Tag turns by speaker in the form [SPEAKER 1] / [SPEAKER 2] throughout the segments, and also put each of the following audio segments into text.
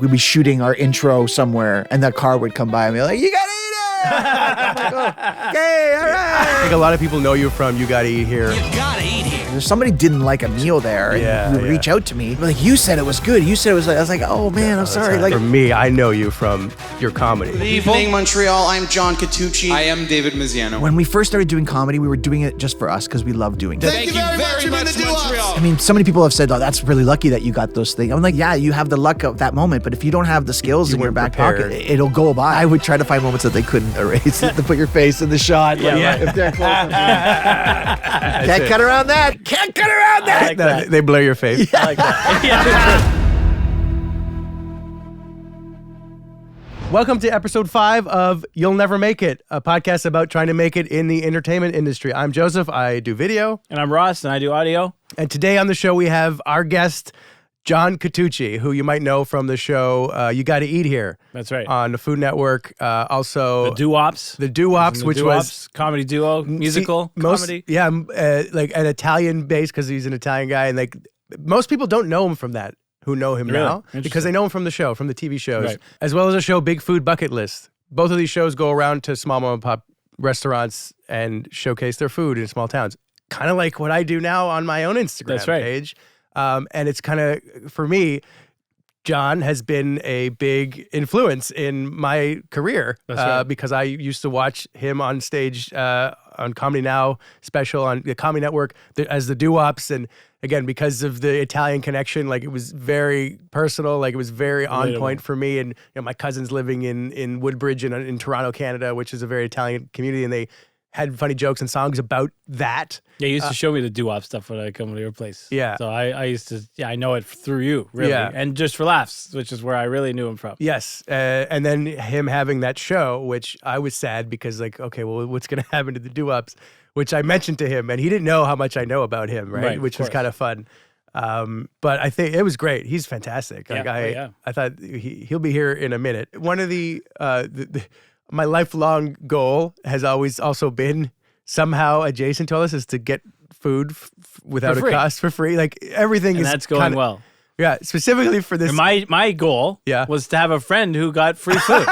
[SPEAKER 1] We'd be shooting our intro somewhere, and that car would come by and be like, "You gotta eat it!" I'm like, "Oh, okay, all right."
[SPEAKER 2] I think a lot of people know you from You Gotta Eat Here.
[SPEAKER 3] You gotta eat here.
[SPEAKER 1] If somebody didn't like a meal there, and would reach out to me, like, "You said it was good. You said it was." I was like, "Oh man, I'm sorry." Like,
[SPEAKER 2] for me, I know you from your comedy.
[SPEAKER 4] Good evening, Montreal. I'm John Catucci.
[SPEAKER 5] I am David Miziano.
[SPEAKER 1] when we first started doing comedy, we were doing it just for us because we love doing it.
[SPEAKER 5] Thank you very much, Montreal.
[SPEAKER 1] I mean, so many people have said, "Oh, that's really lucky that you got those things." I'm like, "Yeah, you have the luck of that moment, but if you don't have the skills in your
[SPEAKER 2] weren't
[SPEAKER 1] back
[SPEAKER 2] prepared.
[SPEAKER 1] pocket, it'll go by." I would try to find moments that they couldn't erase to put your face in the shot. Like, if they're close enough. Can't cut around that. Can't cut around that.
[SPEAKER 2] I like that. They blur your face.
[SPEAKER 3] I like that.
[SPEAKER 2] Welcome to episode 5 of You'll Never Make It, a podcast about trying to make it in the entertainment industry. I'm Joseph. I do video.
[SPEAKER 3] And I'm Ross, and I do audio.
[SPEAKER 2] And today on the show, we have our guest, John Catucci, who you might know from the show You Gotta Eat Here.
[SPEAKER 3] That's right.
[SPEAKER 2] On the Food Network. Also,
[SPEAKER 3] The Doo Wops.
[SPEAKER 2] The Doo Wops, which was
[SPEAKER 3] comedy duo, musical comedy.
[SPEAKER 2] Yeah, like an Italian base because he's an Italian guy, and like most people don't know him from that. Who know him now because they know him from the show, from the TV shows,
[SPEAKER 3] Right.
[SPEAKER 2] as well as a show, Big Food Bucket List. Both of these shows go around to small mom and pop restaurants and showcase their food in small towns. Kind of like what I do now on my own Instagram page. And it's kind of, for me, John has been a big influence in my career because I used to watch him on stage on Comedy Now special on the Comedy Network as the Doo Wops. And again, because of the Italian connection, like it was very personal, like it was very on point for me. And you know, my cousin's living in Woodbridge in Toronto, Canada, which is a very Italian community, and they had funny jokes and songs about that.
[SPEAKER 3] Yeah, you used to show me the doo-wop stuff when I come to your place.
[SPEAKER 2] Yeah.
[SPEAKER 3] So I used to, I know it through you, really.
[SPEAKER 2] Yeah.
[SPEAKER 3] And just for laughs, which is where I really knew him from.
[SPEAKER 2] Yes. And then him having that show, which I was sad because like, okay, well, what's going to happen to the Doo Wops? Which I mentioned to him, and he didn't know how much I know about him, right? Which was kind of fun. But I think it was great. He's fantastic. Like I thought he'll be here in a minute. One of my lifelong goal has always also been somehow adjacent to all this is to get food without a cost for free. Like everything
[SPEAKER 3] and
[SPEAKER 2] is
[SPEAKER 3] that's going well.
[SPEAKER 2] Yeah, specifically for this.
[SPEAKER 3] And my goal was to have a friend who got free food.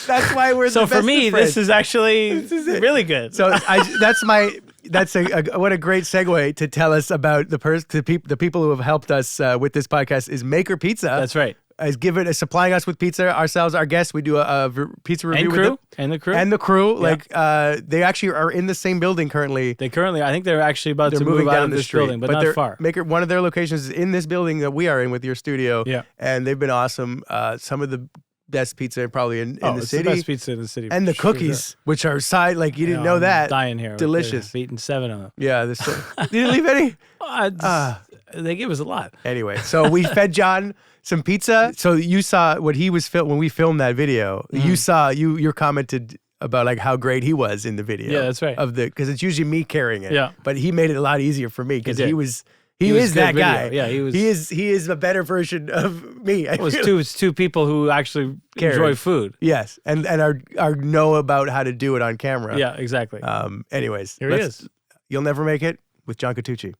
[SPEAKER 2] That's why we're
[SPEAKER 3] so
[SPEAKER 2] the best
[SPEAKER 3] for me,
[SPEAKER 2] of friends.
[SPEAKER 3] this is actually really good.
[SPEAKER 2] So that's what a great segue to tell us about the people who have helped us with this podcast is Maker Pizza.
[SPEAKER 3] That's right.
[SPEAKER 2] Is supplying us with pizza ourselves, our guests. We do a pizza review
[SPEAKER 3] and the
[SPEAKER 2] crew.
[SPEAKER 3] Yeah.
[SPEAKER 2] Like they actually are in the same building currently.
[SPEAKER 3] I think they're actually about to move out of this building, but not far.
[SPEAKER 2] One of their locations is in this building that we are in with your studio.
[SPEAKER 3] Yeah,
[SPEAKER 2] and they've been awesome. Some of the best pizza probably in the city.
[SPEAKER 3] The best pizza in the city.
[SPEAKER 2] And the cookies, which are side, like you didn't know that.
[SPEAKER 3] I'm dying here.
[SPEAKER 2] Delicious.
[SPEAKER 3] Eating 7 of them.
[SPEAKER 2] Yeah. You didn't leave any?
[SPEAKER 3] They give us a lot.
[SPEAKER 2] Anyway, so we fed John some pizza. So you saw what he was when we filmed that video. Mm-hmm. You commented about like how great he was in the video.
[SPEAKER 3] Yeah, that's right.
[SPEAKER 2] Because it's usually me carrying it.
[SPEAKER 3] Yeah.
[SPEAKER 2] But he made it a lot easier for me because he is that guy.
[SPEAKER 3] Yeah, he was.
[SPEAKER 2] He is a better version of me.
[SPEAKER 3] It's two people who actually enjoy food.
[SPEAKER 2] Yes, and are know about how to do it on camera.
[SPEAKER 3] Yeah, exactly.
[SPEAKER 2] Anyways,
[SPEAKER 3] here he is.
[SPEAKER 2] You'll Never Make It with John Catucci.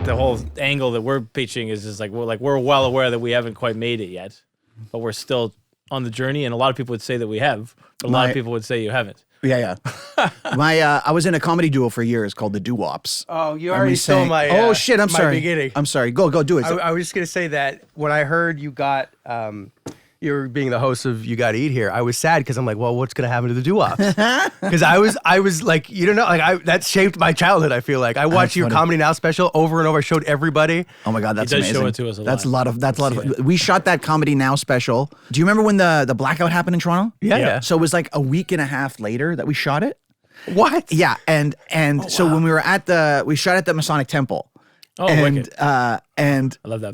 [SPEAKER 3] The whole angle that we're pitching is just like we're well aware that we haven't quite made it yet, but we're still on the journey, and a lot of people would say that we have, but a lot of people would say you haven't.
[SPEAKER 1] Yeah. I was in a comedy duo for years called the Doo Wops.
[SPEAKER 2] Oh, you already stole my.
[SPEAKER 1] Oh shit! I'm sorry.
[SPEAKER 2] Beginning.
[SPEAKER 1] I'm sorry. Go do it.
[SPEAKER 2] I was just gonna say that when I heard you got you're being the host of You Gotta Eat Here, I was sad because I'm like, well, what's gonna happen to the Doo Wops? Because I was like, you don't know, like that shaped my childhood. I feel like I watched your Comedy Now special over and over. I showed everybody.
[SPEAKER 1] Oh my god, that's
[SPEAKER 3] amazing.
[SPEAKER 1] amazing.
[SPEAKER 3] Show it to us a lot.
[SPEAKER 1] That's a lot of. We shot that Comedy Now special. Do you remember when the blackout happened in Toronto?
[SPEAKER 2] Yeah.
[SPEAKER 1] So it was like a week and a half later that we shot it.
[SPEAKER 2] What?
[SPEAKER 1] Yeah, and so when we were we shot at the Masonic Temple.
[SPEAKER 3] Oh,
[SPEAKER 1] and
[SPEAKER 3] wicked.
[SPEAKER 1] And
[SPEAKER 3] I love that.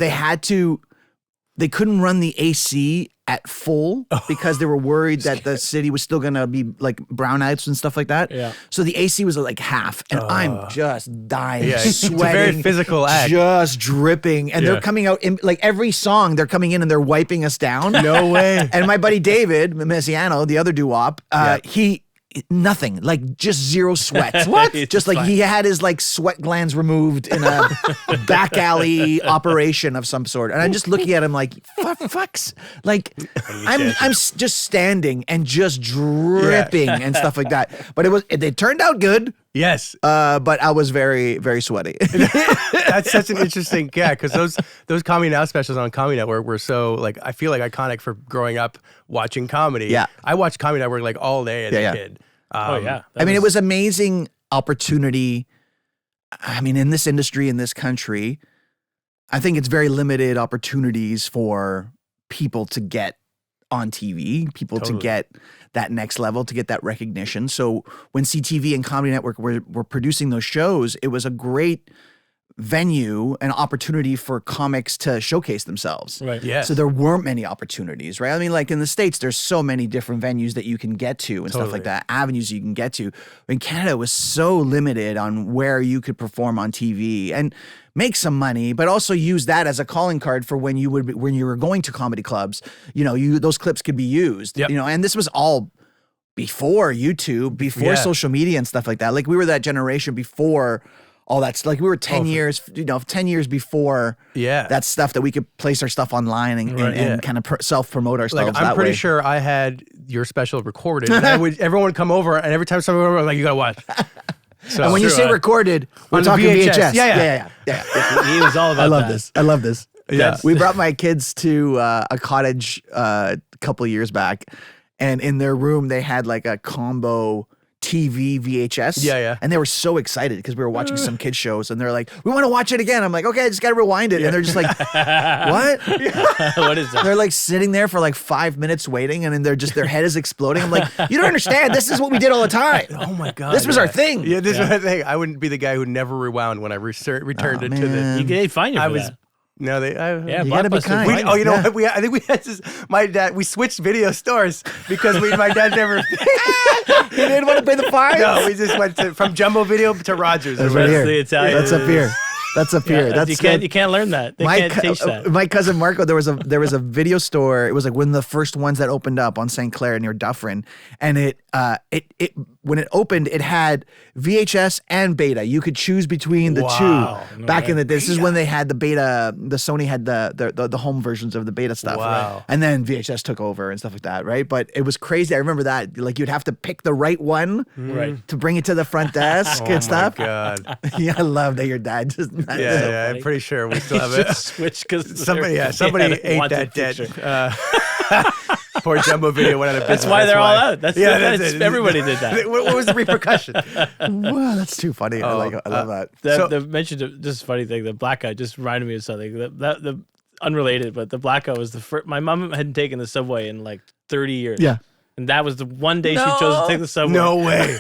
[SPEAKER 1] They couldn't run the AC at full because they were worried that the city was still gonna be like brownouts and stuff like that.
[SPEAKER 3] Yeah.
[SPEAKER 1] So the AC was like half, and I'm just dying, sweating.
[SPEAKER 2] It's a very physical act.
[SPEAKER 1] Just dripping, and they're coming out in like every song. They're coming in and they're wiping us down.
[SPEAKER 2] No way.
[SPEAKER 1] And my buddy David Miziano, the other doo-wop, nothing, like just zero sweat.
[SPEAKER 3] What?
[SPEAKER 1] Just like he had his like sweat glands removed in a back alley operation of some sort. And I'm just looking at him like, fucks. Like I'm just standing and just dripping and stuff like that. But it turned out good.
[SPEAKER 2] Yes.
[SPEAKER 1] But I was very, very sweaty.
[SPEAKER 2] That's such an interesting because those Comedy Now specials on Comedy Network were so like I feel like iconic for growing up watching comedy.
[SPEAKER 1] Yeah.
[SPEAKER 2] I watched Comedy Network like all day as a kid.
[SPEAKER 1] It was amazing opportunity. I mean, in this industry, in this country, I think it's very limited opportunities for people to get on TV, people to get that next level, to get that recognition. So when CTV and Comedy Network were producing those shows, it was a great venue and opportunity for comics to showcase themselves.
[SPEAKER 3] Right.
[SPEAKER 2] Yes.
[SPEAKER 1] So there weren't many opportunities, right? I mean, like in the States, there's so many different venues that you can get to and stuff like that, avenues you can get to. In Canada, it was so limited on where you could perform on TV and make some money, but also use that as a calling card for when you were going to comedy clubs. You know, those clips could be used.
[SPEAKER 2] Yep.
[SPEAKER 1] You know, and this was all before YouTube, before social media and stuff like that. Like we were that generation before all that's like we were 10 years, 10 years before that stuff that we could place our stuff online and kind of self-promote ourselves
[SPEAKER 2] like, I'm pretty sure I had your special recorded. And everyone would come over, and every time someone would come over, I'm like, you gotta watch. So,
[SPEAKER 1] and when you say recorded, we're talking VHS. Yeah.
[SPEAKER 3] He was all about that.
[SPEAKER 1] I love this.
[SPEAKER 2] Yeah.
[SPEAKER 1] We brought my kids to a cottage a couple of years back, and in their room, they had like a combo TV VHS.
[SPEAKER 2] Yeah.
[SPEAKER 1] And they were so excited because we were watching some kids shows and they're like, we want to watch it again. I'm like, okay, I just got to rewind it. And they're just like, what?
[SPEAKER 3] What is that?
[SPEAKER 1] They're like sitting there for like 5 minutes waiting and then their head is exploding. I'm like, you don't understand. This is what we did all the time.
[SPEAKER 2] Oh my God.
[SPEAKER 1] This was our thing.
[SPEAKER 2] Yeah, this was our thing. I wouldn't be the guy who never rewound when I returned it to the.
[SPEAKER 3] They find you for that.
[SPEAKER 2] No,
[SPEAKER 1] you gotta be kind.
[SPEAKER 2] You know what? I think we had this. My dad. We switched video stores because my dad never.
[SPEAKER 1] He didn't want to pay the fine.
[SPEAKER 2] No, we just went from Jumbo Video to Rogers.
[SPEAKER 1] That's right here.
[SPEAKER 3] The Italian.
[SPEAKER 1] That's up here. That's up here. That's
[SPEAKER 3] you can't learn that. They can't teach that.
[SPEAKER 1] My cousin Marco, there was a video store. It was like one of the first ones that opened up on St. Clair near Dufferin, and it when it opened, it had VHS and beta. You could choose between the two. Back in the day, this is when they had the beta. The Sony had the home versions of the beta stuff.
[SPEAKER 2] Wow.
[SPEAKER 1] And then VHS took over and stuff like that, right? But it was crazy. I remember that. Like you'd have to pick the right one to bring it to the front desk and stuff.
[SPEAKER 2] Oh my God.
[SPEAKER 1] Yeah, I love that your dad just.
[SPEAKER 2] Yeah, I'm pretty sure we still have it.
[SPEAKER 3] Switch because
[SPEAKER 2] somebody ate that dead. Poor Jumbo Video went out of business.
[SPEAKER 3] That's why they're all out. That's everybody did that.
[SPEAKER 2] What was the repercussion?
[SPEAKER 1] Wow, that's too funny. I love that.
[SPEAKER 3] The mentioned just funny thing. The black guy just reminded me of something. The unrelated, but the black guy was the first. My mom hadn't taken the subway in like 30 years.
[SPEAKER 1] Yeah,
[SPEAKER 3] and that was the one day she chose to take the subway.
[SPEAKER 2] No way.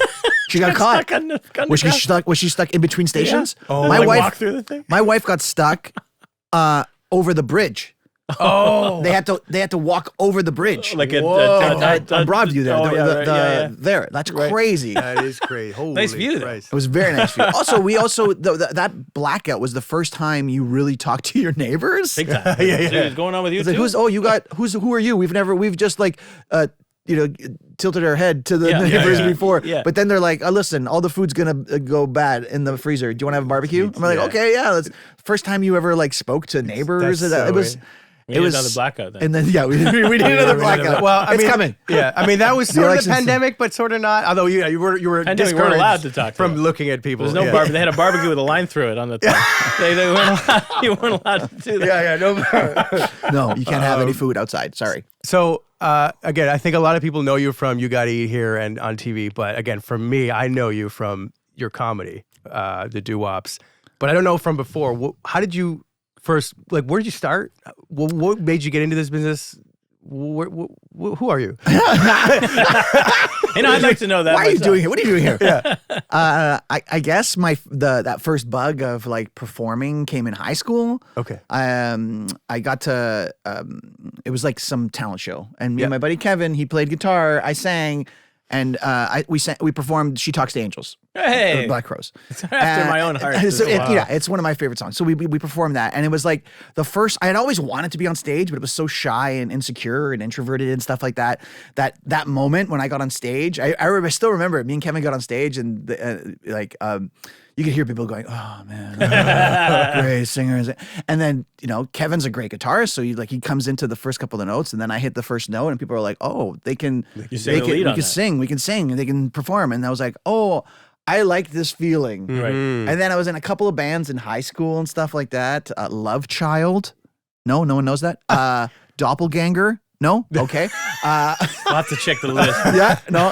[SPEAKER 1] She got caught. Was she stuck in between stations?
[SPEAKER 3] Yeah. Oh, my wife walked through the thing.
[SPEAKER 1] My wife got stuck over the bridge.
[SPEAKER 2] Oh,
[SPEAKER 1] they had to walk over the bridge,
[SPEAKER 3] like
[SPEAKER 1] on Broadview there. There, that's crazy.
[SPEAKER 2] That is crazy. Holy
[SPEAKER 3] nice view.
[SPEAKER 1] It was very nice view. Also, that blackout was the first time you really talked to your neighbors.
[SPEAKER 3] Big time. Yeah. What's going on with you?
[SPEAKER 1] Like, who are you? We've just like tilted our head to the neighbors before. Yeah. But then they're like, oh, listen, all the food's gonna go bad in the freezer. Do you want to have a barbecue? I'm like, okay, yeah. That's first time you ever like spoke to neighbors.
[SPEAKER 3] It was another blackout then.
[SPEAKER 1] And then we need another blackout.
[SPEAKER 2] Well,
[SPEAKER 1] it's coming.
[SPEAKER 2] Yeah, I mean that was sort of the pandemic, but sort of not. Although you were discouraged
[SPEAKER 3] allowed to talk
[SPEAKER 2] from looking at people.
[SPEAKER 3] There's no barbecue. They had a barbecue with a line through it on the top. You weren't allowed to do that.
[SPEAKER 1] No, you can't have any food outside. Sorry.
[SPEAKER 2] So again, I think a lot of people know you from You Gotta Eat Here and on TV, but again, for me, I know you from your comedy, the Doo Wops, but I don't know from before. How did you first, like, where did you start? What made you get into this business? Who are you?
[SPEAKER 3] I'd like to know that.
[SPEAKER 1] Why are you doing here? What are you doing here?
[SPEAKER 2] Yeah.
[SPEAKER 1] I guess that first bug of like performing came in high school.
[SPEAKER 2] Okay.
[SPEAKER 1] I got to it was like some talent show, and me and my buddy Kevin, he played guitar, I sang, and we performed "She Talks to Angels."
[SPEAKER 3] Hey,
[SPEAKER 1] Black Crows.
[SPEAKER 3] after my own heart.
[SPEAKER 1] So it's one of my favorite songs. So we performed that, and it was like the first. I had always wanted to be on stage, but it was so shy and insecure and introverted and stuff like that. That moment when I got on stage, I still remember it. Me and Kevin got on stage, and you could hear people going, "Oh man, great singers!" And then Kevin's a great guitarist, so he comes into the first couple of notes, and then I hit the first note, and people are like, "Oh, we can sing, and they can perform." And I was like, "Oh, I like this feeling."
[SPEAKER 3] Right.
[SPEAKER 1] And then I was in a couple of bands in high school and stuff like that. Love Child, no one knows that. Doppelganger. No? Okay.
[SPEAKER 3] I'll have to check the list.
[SPEAKER 1] Yeah, no,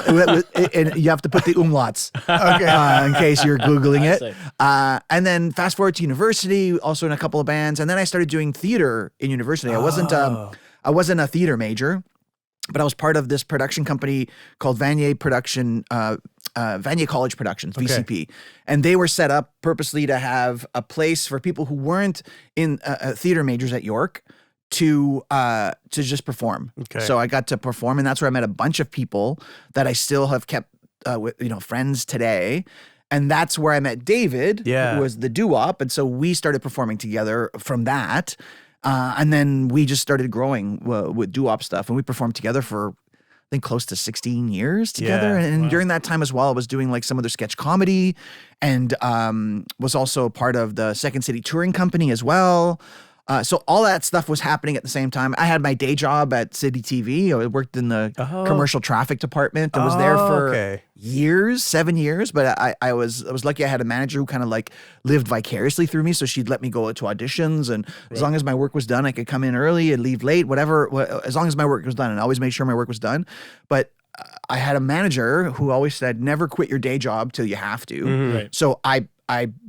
[SPEAKER 1] and you have to put the umlauts, okay, in case you're Googling it. And then fast forward to university, also in a couple of bands, and then I started doing theater in university. I wasn't a theater major, but I was part of this production company called Vanier College Productions, VCP, and they were set up purposely to have a place for people who weren't in theater majors at York to just perform. Okay. So I got to perform, and that's where I met a bunch of people that I still have kept with, friends today. And that's where I met David, who was the Doo Wop, and so we started performing together from that. And then we just started growing with Doo Wop stuff, and we performed together for I think close to 16 years together. And during that time as well, I was doing like some other sketch comedy, and was also part of the Second City touring company as well. So all that stuff was happening at the same time. I had my day job at Citytv. I worked in the commercial traffic department. I was there for years, 7 years. But I was lucky. I had a manager who kind of like lived vicariously through me. So she'd let me go to auditions, and as long as my work was done, I could come in early and leave late, whatever. As long as my work was done, and I always made sure my work was done. But I had a manager who always said, "Never quit your day job till you have to."
[SPEAKER 3] Mm-hmm. Right.
[SPEAKER 1] So I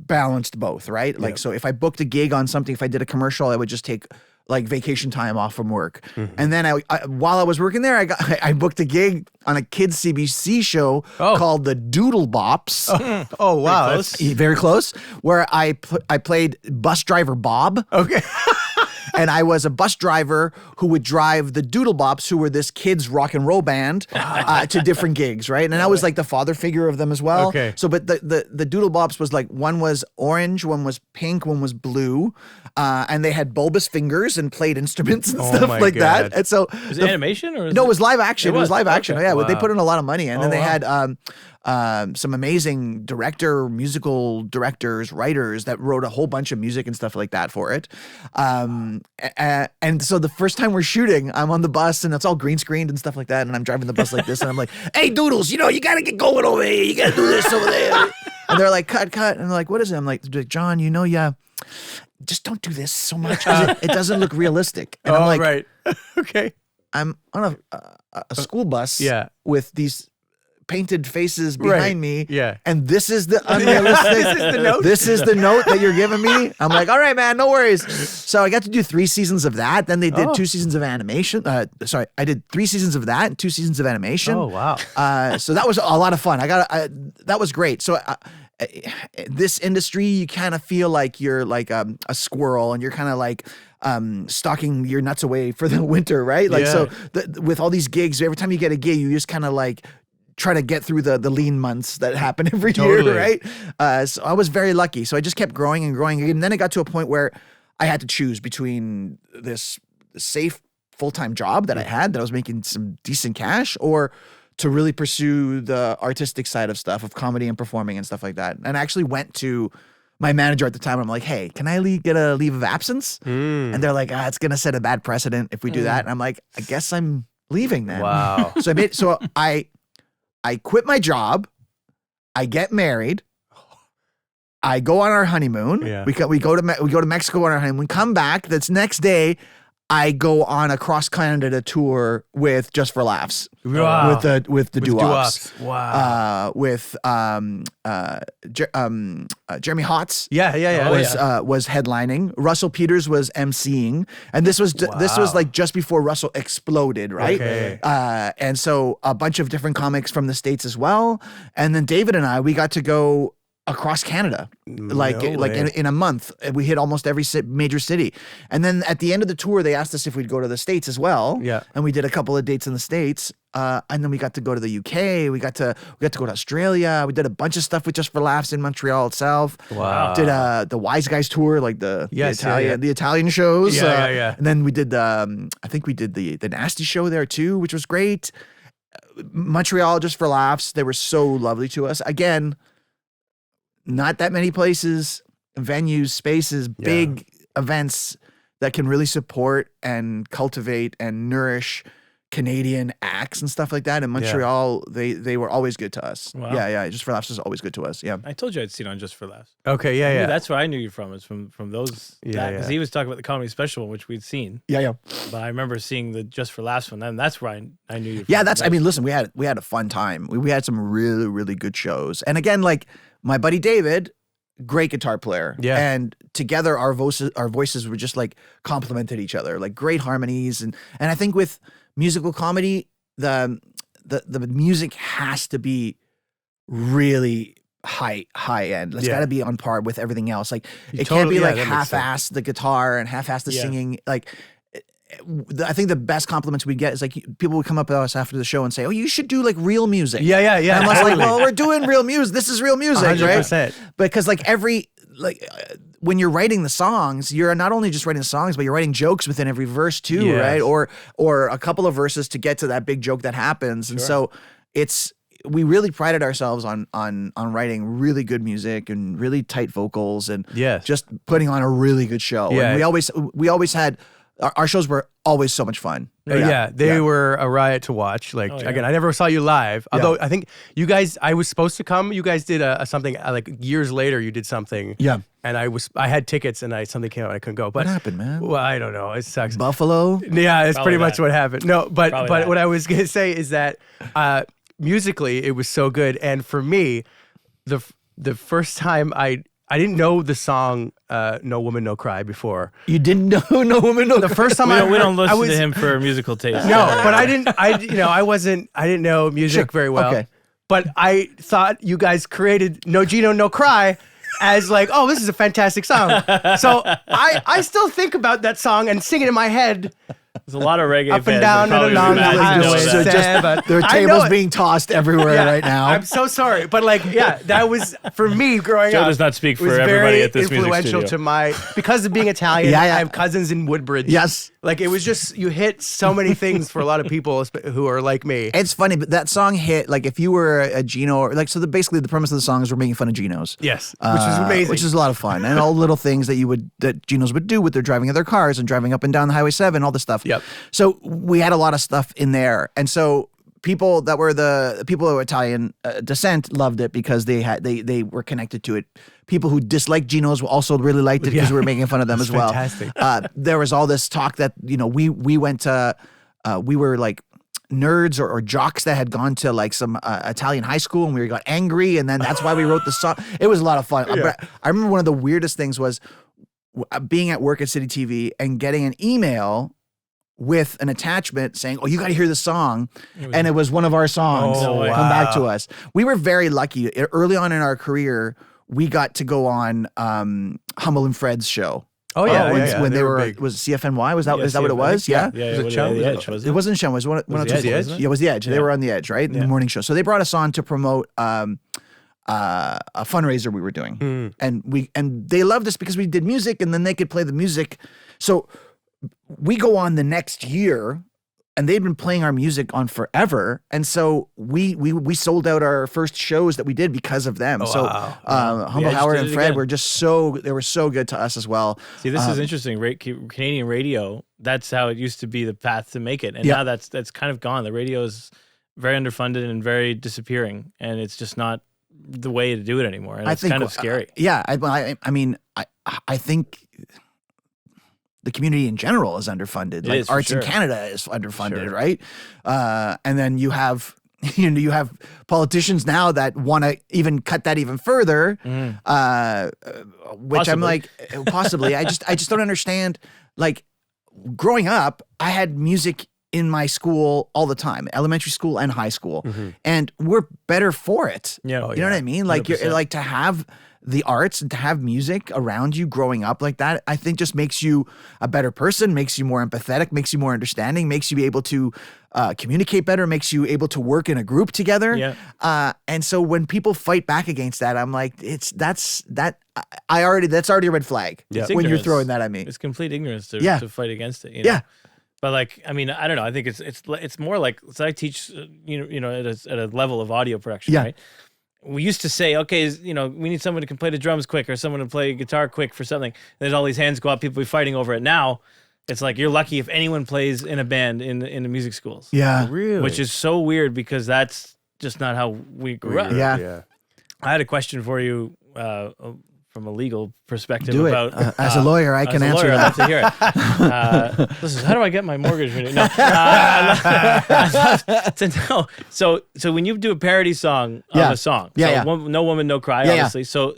[SPEAKER 1] balanced both, right? Like, so if I booked a gig on something, if I did a commercial, I would just take like vacation time off from work. Mm-hmm. And then while I was working there, I booked a gig on a kids CBC show called the Doo Wops.
[SPEAKER 2] Oh wow.
[SPEAKER 1] Very close. Very close. Where I played bus driver Bob.
[SPEAKER 2] Okay.
[SPEAKER 1] And I was a bus driver who would drive the Doo Wops, who were this kids rock and roll band, to different gigs, right? And I was like the father figure of them as well.
[SPEAKER 2] Okay.
[SPEAKER 1] So, but the Doo Wops was like, one was orange, one was pink, one was blue, and they had bulbous fingers and played instruments and stuff like that. And so,
[SPEAKER 3] was it animation or?
[SPEAKER 1] No, it was live action. It was live action.
[SPEAKER 3] Okay.
[SPEAKER 1] Yeah, they put in a lot of money, and then they had some amazing musical directors, writers that wrote a whole bunch of music and stuff like that for it. And so the first time we're shooting, I'm on the bus, and it's all green screened and stuff like that, and I'm driving the bus like this, and I'm like, "Hey, Doodles, you got to get going over here. You got to do this over there." And they're like, "Cut." And they're like, "What is it?" I'm like, "John, just don't do this so much, 'cause it doesn't look realistic." And I'm like,
[SPEAKER 2] right. Okay.
[SPEAKER 1] I'm on a school bus with these painted faces behind me.
[SPEAKER 2] Yeah.
[SPEAKER 1] And this is the unrealistic.
[SPEAKER 2] This is the note.
[SPEAKER 1] This is the note that you're giving me. I'm like, all right, man, no worries. So I got to do 3 seasons of that. Then they did 2 seasons of animation. I did 3 seasons of that and 2 seasons of animation.
[SPEAKER 2] Oh, wow.
[SPEAKER 1] So that was a lot of fun. That was great. So this industry, you kind of feel like you're like a squirrel, and you're kind of like stocking your nuts away for the winter, right? Like, so with all these gigs, every time you get a gig, you just kind of like try to get through the lean months that happen every year, right? So I was very lucky. So I just kept growing and growing. And then it got to a point where I had to choose between this safe full-time job that I had, that I was making some decent cash, or to really pursue the artistic side of stuff, of comedy and performing and stuff like that. And I actually went to my manager at the time, and I'm like, "Hey, can I get a leave of absence?" And they're like, "It's going to set a bad precedent if we do that." And I'm like, "I guess I'm leaving then."
[SPEAKER 2] Wow.
[SPEAKER 1] So I quit my job. I get married. I go on our honeymoon. Yeah. We go to Mexico on our honeymoon. Come back. That's next day. I go on a cross-Canada tour with Just for Laughs.
[SPEAKER 2] Wow.
[SPEAKER 1] with the Doo Wops.
[SPEAKER 2] Wow.
[SPEAKER 1] With Jeremy Hotz. Was headlining. Russell Peters was emceeing, and this was like just before Russell exploded, right?
[SPEAKER 2] Okay.
[SPEAKER 1] And so a bunch of different comics from the States as well, and then David and I, we got to go across Canada, like
[SPEAKER 2] No way.
[SPEAKER 1] in a month. We hit almost every major city. And then at the end of the tour, they asked us if we'd go to the States as well.
[SPEAKER 2] Yeah.
[SPEAKER 1] And we did a couple of dates in the States. And then we got to go to the UK. We got to go to Australia. We did a bunch of stuff with Just for Laughs in Montreal itself.
[SPEAKER 2] Wow.
[SPEAKER 1] Did the Wise Guys tour, like the Italian shows.
[SPEAKER 2] Yeah.
[SPEAKER 1] And then we did I think we did the Nasty show there too, which was great. Montreal, Just for Laughs, they were so lovely to us. Again, not that many places, venues, spaces, big events that can really support and cultivate and nourish Canadian acts and stuff like that. In Montreal, they were always good to us.
[SPEAKER 3] Wow.
[SPEAKER 1] Yeah. Just for Laughs was always good to us. Yeah.
[SPEAKER 3] I told you I'd seen on Just for Laughs.
[SPEAKER 2] Okay, yeah.
[SPEAKER 3] That's where I knew you from. Is from those.
[SPEAKER 2] Yeah,
[SPEAKER 3] because he was talking about the comedy special, which we'd seen.
[SPEAKER 1] Yeah.
[SPEAKER 3] But I remember seeing the Just for Laughs one, and that's where I knew you.
[SPEAKER 1] Yeah,
[SPEAKER 3] from.
[SPEAKER 1] I mean, listen, we had a fun time. We had some really, really good shows. And again, like my buddy David, great guitar player.
[SPEAKER 2] Yeah.
[SPEAKER 1] And together our voices were just like complemented each other, like great harmonies. And I think with musical comedy, the music has to be really high end. It's got to be on par with everything else. Like it can't be like half-assed the guitar and half-assed the singing. Like I think the best compliments we get is like people would come up to us after the show and say, "Oh, you should do like real music."
[SPEAKER 2] Yeah.
[SPEAKER 1] And I'm like, "Well, we're doing real music. This is real music,
[SPEAKER 2] 100%.
[SPEAKER 1] right?" Because like when you're writing the songs, you're not only just writing the songs, but you're writing jokes within every verse too, right? Or a couple of verses to get to that big joke that happens. And so we really prided ourselves on writing really good music and really tight vocals and just putting on a really good show.
[SPEAKER 2] Yeah.
[SPEAKER 1] And we always had our shows were always so much fun.
[SPEAKER 2] They were a riot to watch. Like again, I never saw you live. Although I think you guys, I was supposed to come. You guys did something like years later. You did something.
[SPEAKER 1] Yeah.
[SPEAKER 2] And I had tickets, and something came out. I couldn't go. But
[SPEAKER 1] what happened, man?
[SPEAKER 2] Well, I don't know. It sucks.
[SPEAKER 1] Buffalo.
[SPEAKER 2] Yeah, it's
[SPEAKER 3] Probably
[SPEAKER 2] pretty much what happened. No, but
[SPEAKER 3] that.
[SPEAKER 2] what I was gonna say is that musically, it was so good. And for me, the first time I didn't know the song "No Woman No Cry" before.
[SPEAKER 1] You didn't know "No Woman No Cry"?
[SPEAKER 2] The first time
[SPEAKER 3] we don't listen to him for musical taste.
[SPEAKER 2] No, but I didn't know music very well.
[SPEAKER 1] Okay.
[SPEAKER 2] But I thought you guys created "No Gino No Cry" as like, oh, this is a fantastic song. So I still think about that song and sing it in my head.
[SPEAKER 3] There's a lot of reggae
[SPEAKER 2] Up and
[SPEAKER 3] fans
[SPEAKER 2] down
[SPEAKER 3] that
[SPEAKER 2] and
[SPEAKER 3] probably
[SPEAKER 2] along the
[SPEAKER 3] imagine
[SPEAKER 2] highway.
[SPEAKER 3] know
[SPEAKER 1] So
[SPEAKER 3] that.
[SPEAKER 1] there are
[SPEAKER 2] I know
[SPEAKER 1] tables
[SPEAKER 2] it.
[SPEAKER 1] being tossed everywhere right now.
[SPEAKER 2] I'm so sorry, but like, that was for me growing
[SPEAKER 3] Joe
[SPEAKER 2] up.
[SPEAKER 3] does not speak
[SPEAKER 2] it was
[SPEAKER 3] for everybody
[SPEAKER 2] very
[SPEAKER 3] at this music
[SPEAKER 2] influential
[SPEAKER 3] studio.
[SPEAKER 2] to because of being Italian.
[SPEAKER 1] Yeah.
[SPEAKER 2] I have cousins in Woodbridge.
[SPEAKER 1] Yes.
[SPEAKER 2] Like it was just you hit so many things for a lot of people who are like me.
[SPEAKER 1] It's funny, but that song hit like if you were a Gino or like basically the premise of the song is we're making fun of Ginos.
[SPEAKER 2] Yes, which was amazing.
[SPEAKER 1] Which is a lot of fun. And all the little things that Ginos would do with their driving of their cars and driving up and down the Highway 7, all this stuff.
[SPEAKER 2] Yep.
[SPEAKER 1] So we had a lot of stuff in there. And so people that were people who were Italian descent loved it because they were connected to it. People who disliked Ginos also really liked it because we were making fun of them as well.
[SPEAKER 2] Fantastic.
[SPEAKER 1] There was all this talk that, we went to, we were like nerds or jocks that had gone to like some Italian high school and we got angry and then that's why we wrote the song. It was a lot of fun. But I remember one of the weirdest things was being at work at Citytv and getting an email with an attachment saying, "Oh, you got to hear the song," and it was one of our songs.
[SPEAKER 2] Oh,
[SPEAKER 1] Come
[SPEAKER 2] wow.
[SPEAKER 1] back to us. We were very lucky. Early on in our career, we got to go on Humble and Fred's show.
[SPEAKER 2] Oh yeah,
[SPEAKER 1] when they were
[SPEAKER 2] big.
[SPEAKER 1] was CFNY? Was that what it was? Yeah.
[SPEAKER 3] Yeah,
[SPEAKER 2] Was it Chum?
[SPEAKER 3] The Edge, was
[SPEAKER 1] It wasn't Show. It was one of
[SPEAKER 3] The Edge,
[SPEAKER 1] those-
[SPEAKER 3] wasn't it?
[SPEAKER 1] Yeah, it was the Edge. They
[SPEAKER 3] Yeah.
[SPEAKER 1] were on the Edge, right? In the morning show. So they brought us on to promote a fundraiser we were doing, and they loved us because we did music, and then they could play the music. So we go on the next year, and they'd been playing our music on forever, and so we sold out our first shows that we did because of them. So Humble
[SPEAKER 3] Edge
[SPEAKER 1] Howard
[SPEAKER 3] did
[SPEAKER 1] and
[SPEAKER 3] it
[SPEAKER 1] Fred
[SPEAKER 3] again.
[SPEAKER 1] were they were so good to us as well.
[SPEAKER 3] See, this is interesting. Canadian radio, that's how it used to be the path to make it. And
[SPEAKER 1] Yeah.
[SPEAKER 3] now that's kind of gone. The radio is very underfunded and very disappearing. And it's just not the way to do it anymore. And it's kind of scary.
[SPEAKER 1] I mean, I think the community in general is underfunded.
[SPEAKER 3] It
[SPEAKER 1] Like
[SPEAKER 3] is, for
[SPEAKER 1] arts in
[SPEAKER 3] sure.
[SPEAKER 1] Canada is underfunded,
[SPEAKER 3] Sure.
[SPEAKER 1] right? And then you have you have politicians now that want to even cut that even further, which I'm
[SPEAKER 3] Possibly.
[SPEAKER 1] like, possibly. I just don't understand. Like growing up, I had music in my school all the time, elementary school and high school, and we're better for it.
[SPEAKER 3] Yeah.
[SPEAKER 2] Oh,
[SPEAKER 1] You know what I mean? Like, you're,
[SPEAKER 3] 100%.
[SPEAKER 1] like to have the arts and to have music around you growing up like that, I think just makes you a better person, makes you more empathetic, makes you more understanding, makes you be able to communicate better, makes you able to work in a group together.
[SPEAKER 3] Yeah.
[SPEAKER 1] And so when people fight back against that, I'm like, that's already a red flag.
[SPEAKER 3] It's
[SPEAKER 1] When you're
[SPEAKER 3] ignorance.
[SPEAKER 1] throwing that at me.
[SPEAKER 3] It's complete ignorance to,
[SPEAKER 1] Yeah.
[SPEAKER 3] to fight against it. You know?
[SPEAKER 1] Yeah.
[SPEAKER 3] But like, I mean, I don't know. I think it's more like, so I teach, at a level of audio production,
[SPEAKER 1] Yeah.
[SPEAKER 3] right? We used to say, okay, we need someone who can play the drums quick or someone to play guitar quick for something. There's all these hands go up, people be fighting over it. Now, it's like you're lucky if anyone plays in a band in the music schools.
[SPEAKER 1] Yeah.
[SPEAKER 2] Really?
[SPEAKER 3] Which is so weird because that's just not how we grew up.
[SPEAKER 1] Yeah.
[SPEAKER 3] I had a question for you from a legal perspective
[SPEAKER 1] Do it.
[SPEAKER 3] about
[SPEAKER 1] As a lawyer, I can
[SPEAKER 3] as a
[SPEAKER 1] answer
[SPEAKER 3] lawyer,
[SPEAKER 1] that.
[SPEAKER 3] I'd love to hear it. This is how do I get my mortgage renewed? No, I'd love to know. So when you do a parody song of
[SPEAKER 1] Yeah.
[SPEAKER 3] a song,
[SPEAKER 1] Yeah,
[SPEAKER 3] so
[SPEAKER 1] yeah.
[SPEAKER 3] No Woman, No Cry,
[SPEAKER 1] Yeah, yeah.
[SPEAKER 3] obviously. So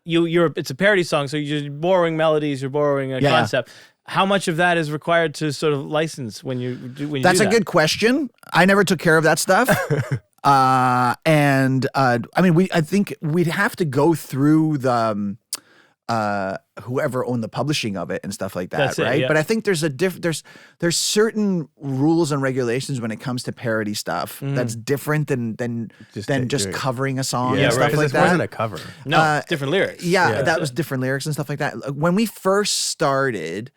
[SPEAKER 3] it's a parody song, so you're borrowing melodies, you're borrowing a
[SPEAKER 1] Yeah, yeah.
[SPEAKER 3] concept. How much of that is required to sort of license when you do
[SPEAKER 1] That's
[SPEAKER 3] do
[SPEAKER 1] a
[SPEAKER 3] that?
[SPEAKER 1] good question. I never took care of that stuff. I mean, I think we'd have to go through the whoever owned the publishing of it and stuff like that,
[SPEAKER 3] That's it,
[SPEAKER 1] right?
[SPEAKER 3] yeah.
[SPEAKER 1] But I think there's there's certain rules and regulations when it comes to parody stuff that's different than just covering a song
[SPEAKER 3] Yeah,
[SPEAKER 1] and stuff
[SPEAKER 3] right.
[SPEAKER 1] like
[SPEAKER 2] It
[SPEAKER 1] that.
[SPEAKER 2] wasn't a cover.
[SPEAKER 3] No, it's different lyrics.
[SPEAKER 1] Yeah, that was different lyrics and stuff like that. When we first started,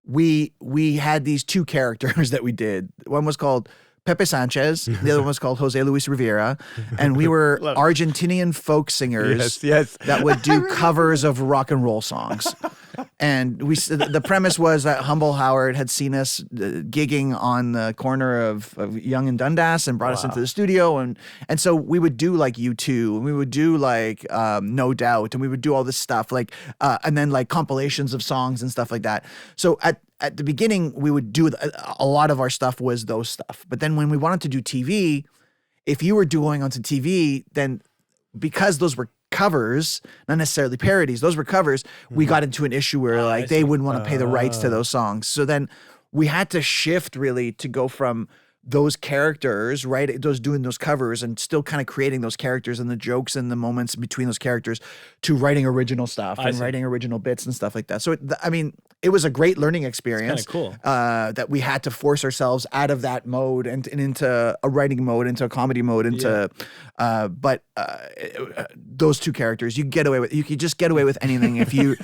[SPEAKER 1] we had these two characters that we did. One was called Pepe Sanchez. The other one was called Jose Luis Rivera. And we were Argentinian folk singers
[SPEAKER 2] Yes.
[SPEAKER 1] that would do covers of rock and roll songs. And the premise was that Humble Howard had seen us gigging on the corner of Yonge and Dundas and brought us into the studio. And so we would do like U2 and we would do like No Doubt and we would do all this stuff like and then like compilations of songs and stuff like that. So at the beginning, we would do a lot of our stuff was those stuff. But then when we wanted to do TV, if you were doing onto TV, then because those were covers, not necessarily parodies, those were covers, we got into an issue where like they wouldn't want to pay the rights to those songs. So then we had to shift really to go from those characters, right? Those doing those covers and still kind of creating those characters and the jokes and the moments between those characters to writing original stuff and writing original bits and stuff like that. So, it was a great learning experience.
[SPEAKER 3] Kinda cool.
[SPEAKER 1] That we had to force ourselves out of that mode and into a writing mode, into a comedy mode, but those two characters, you could just get away with anything. If you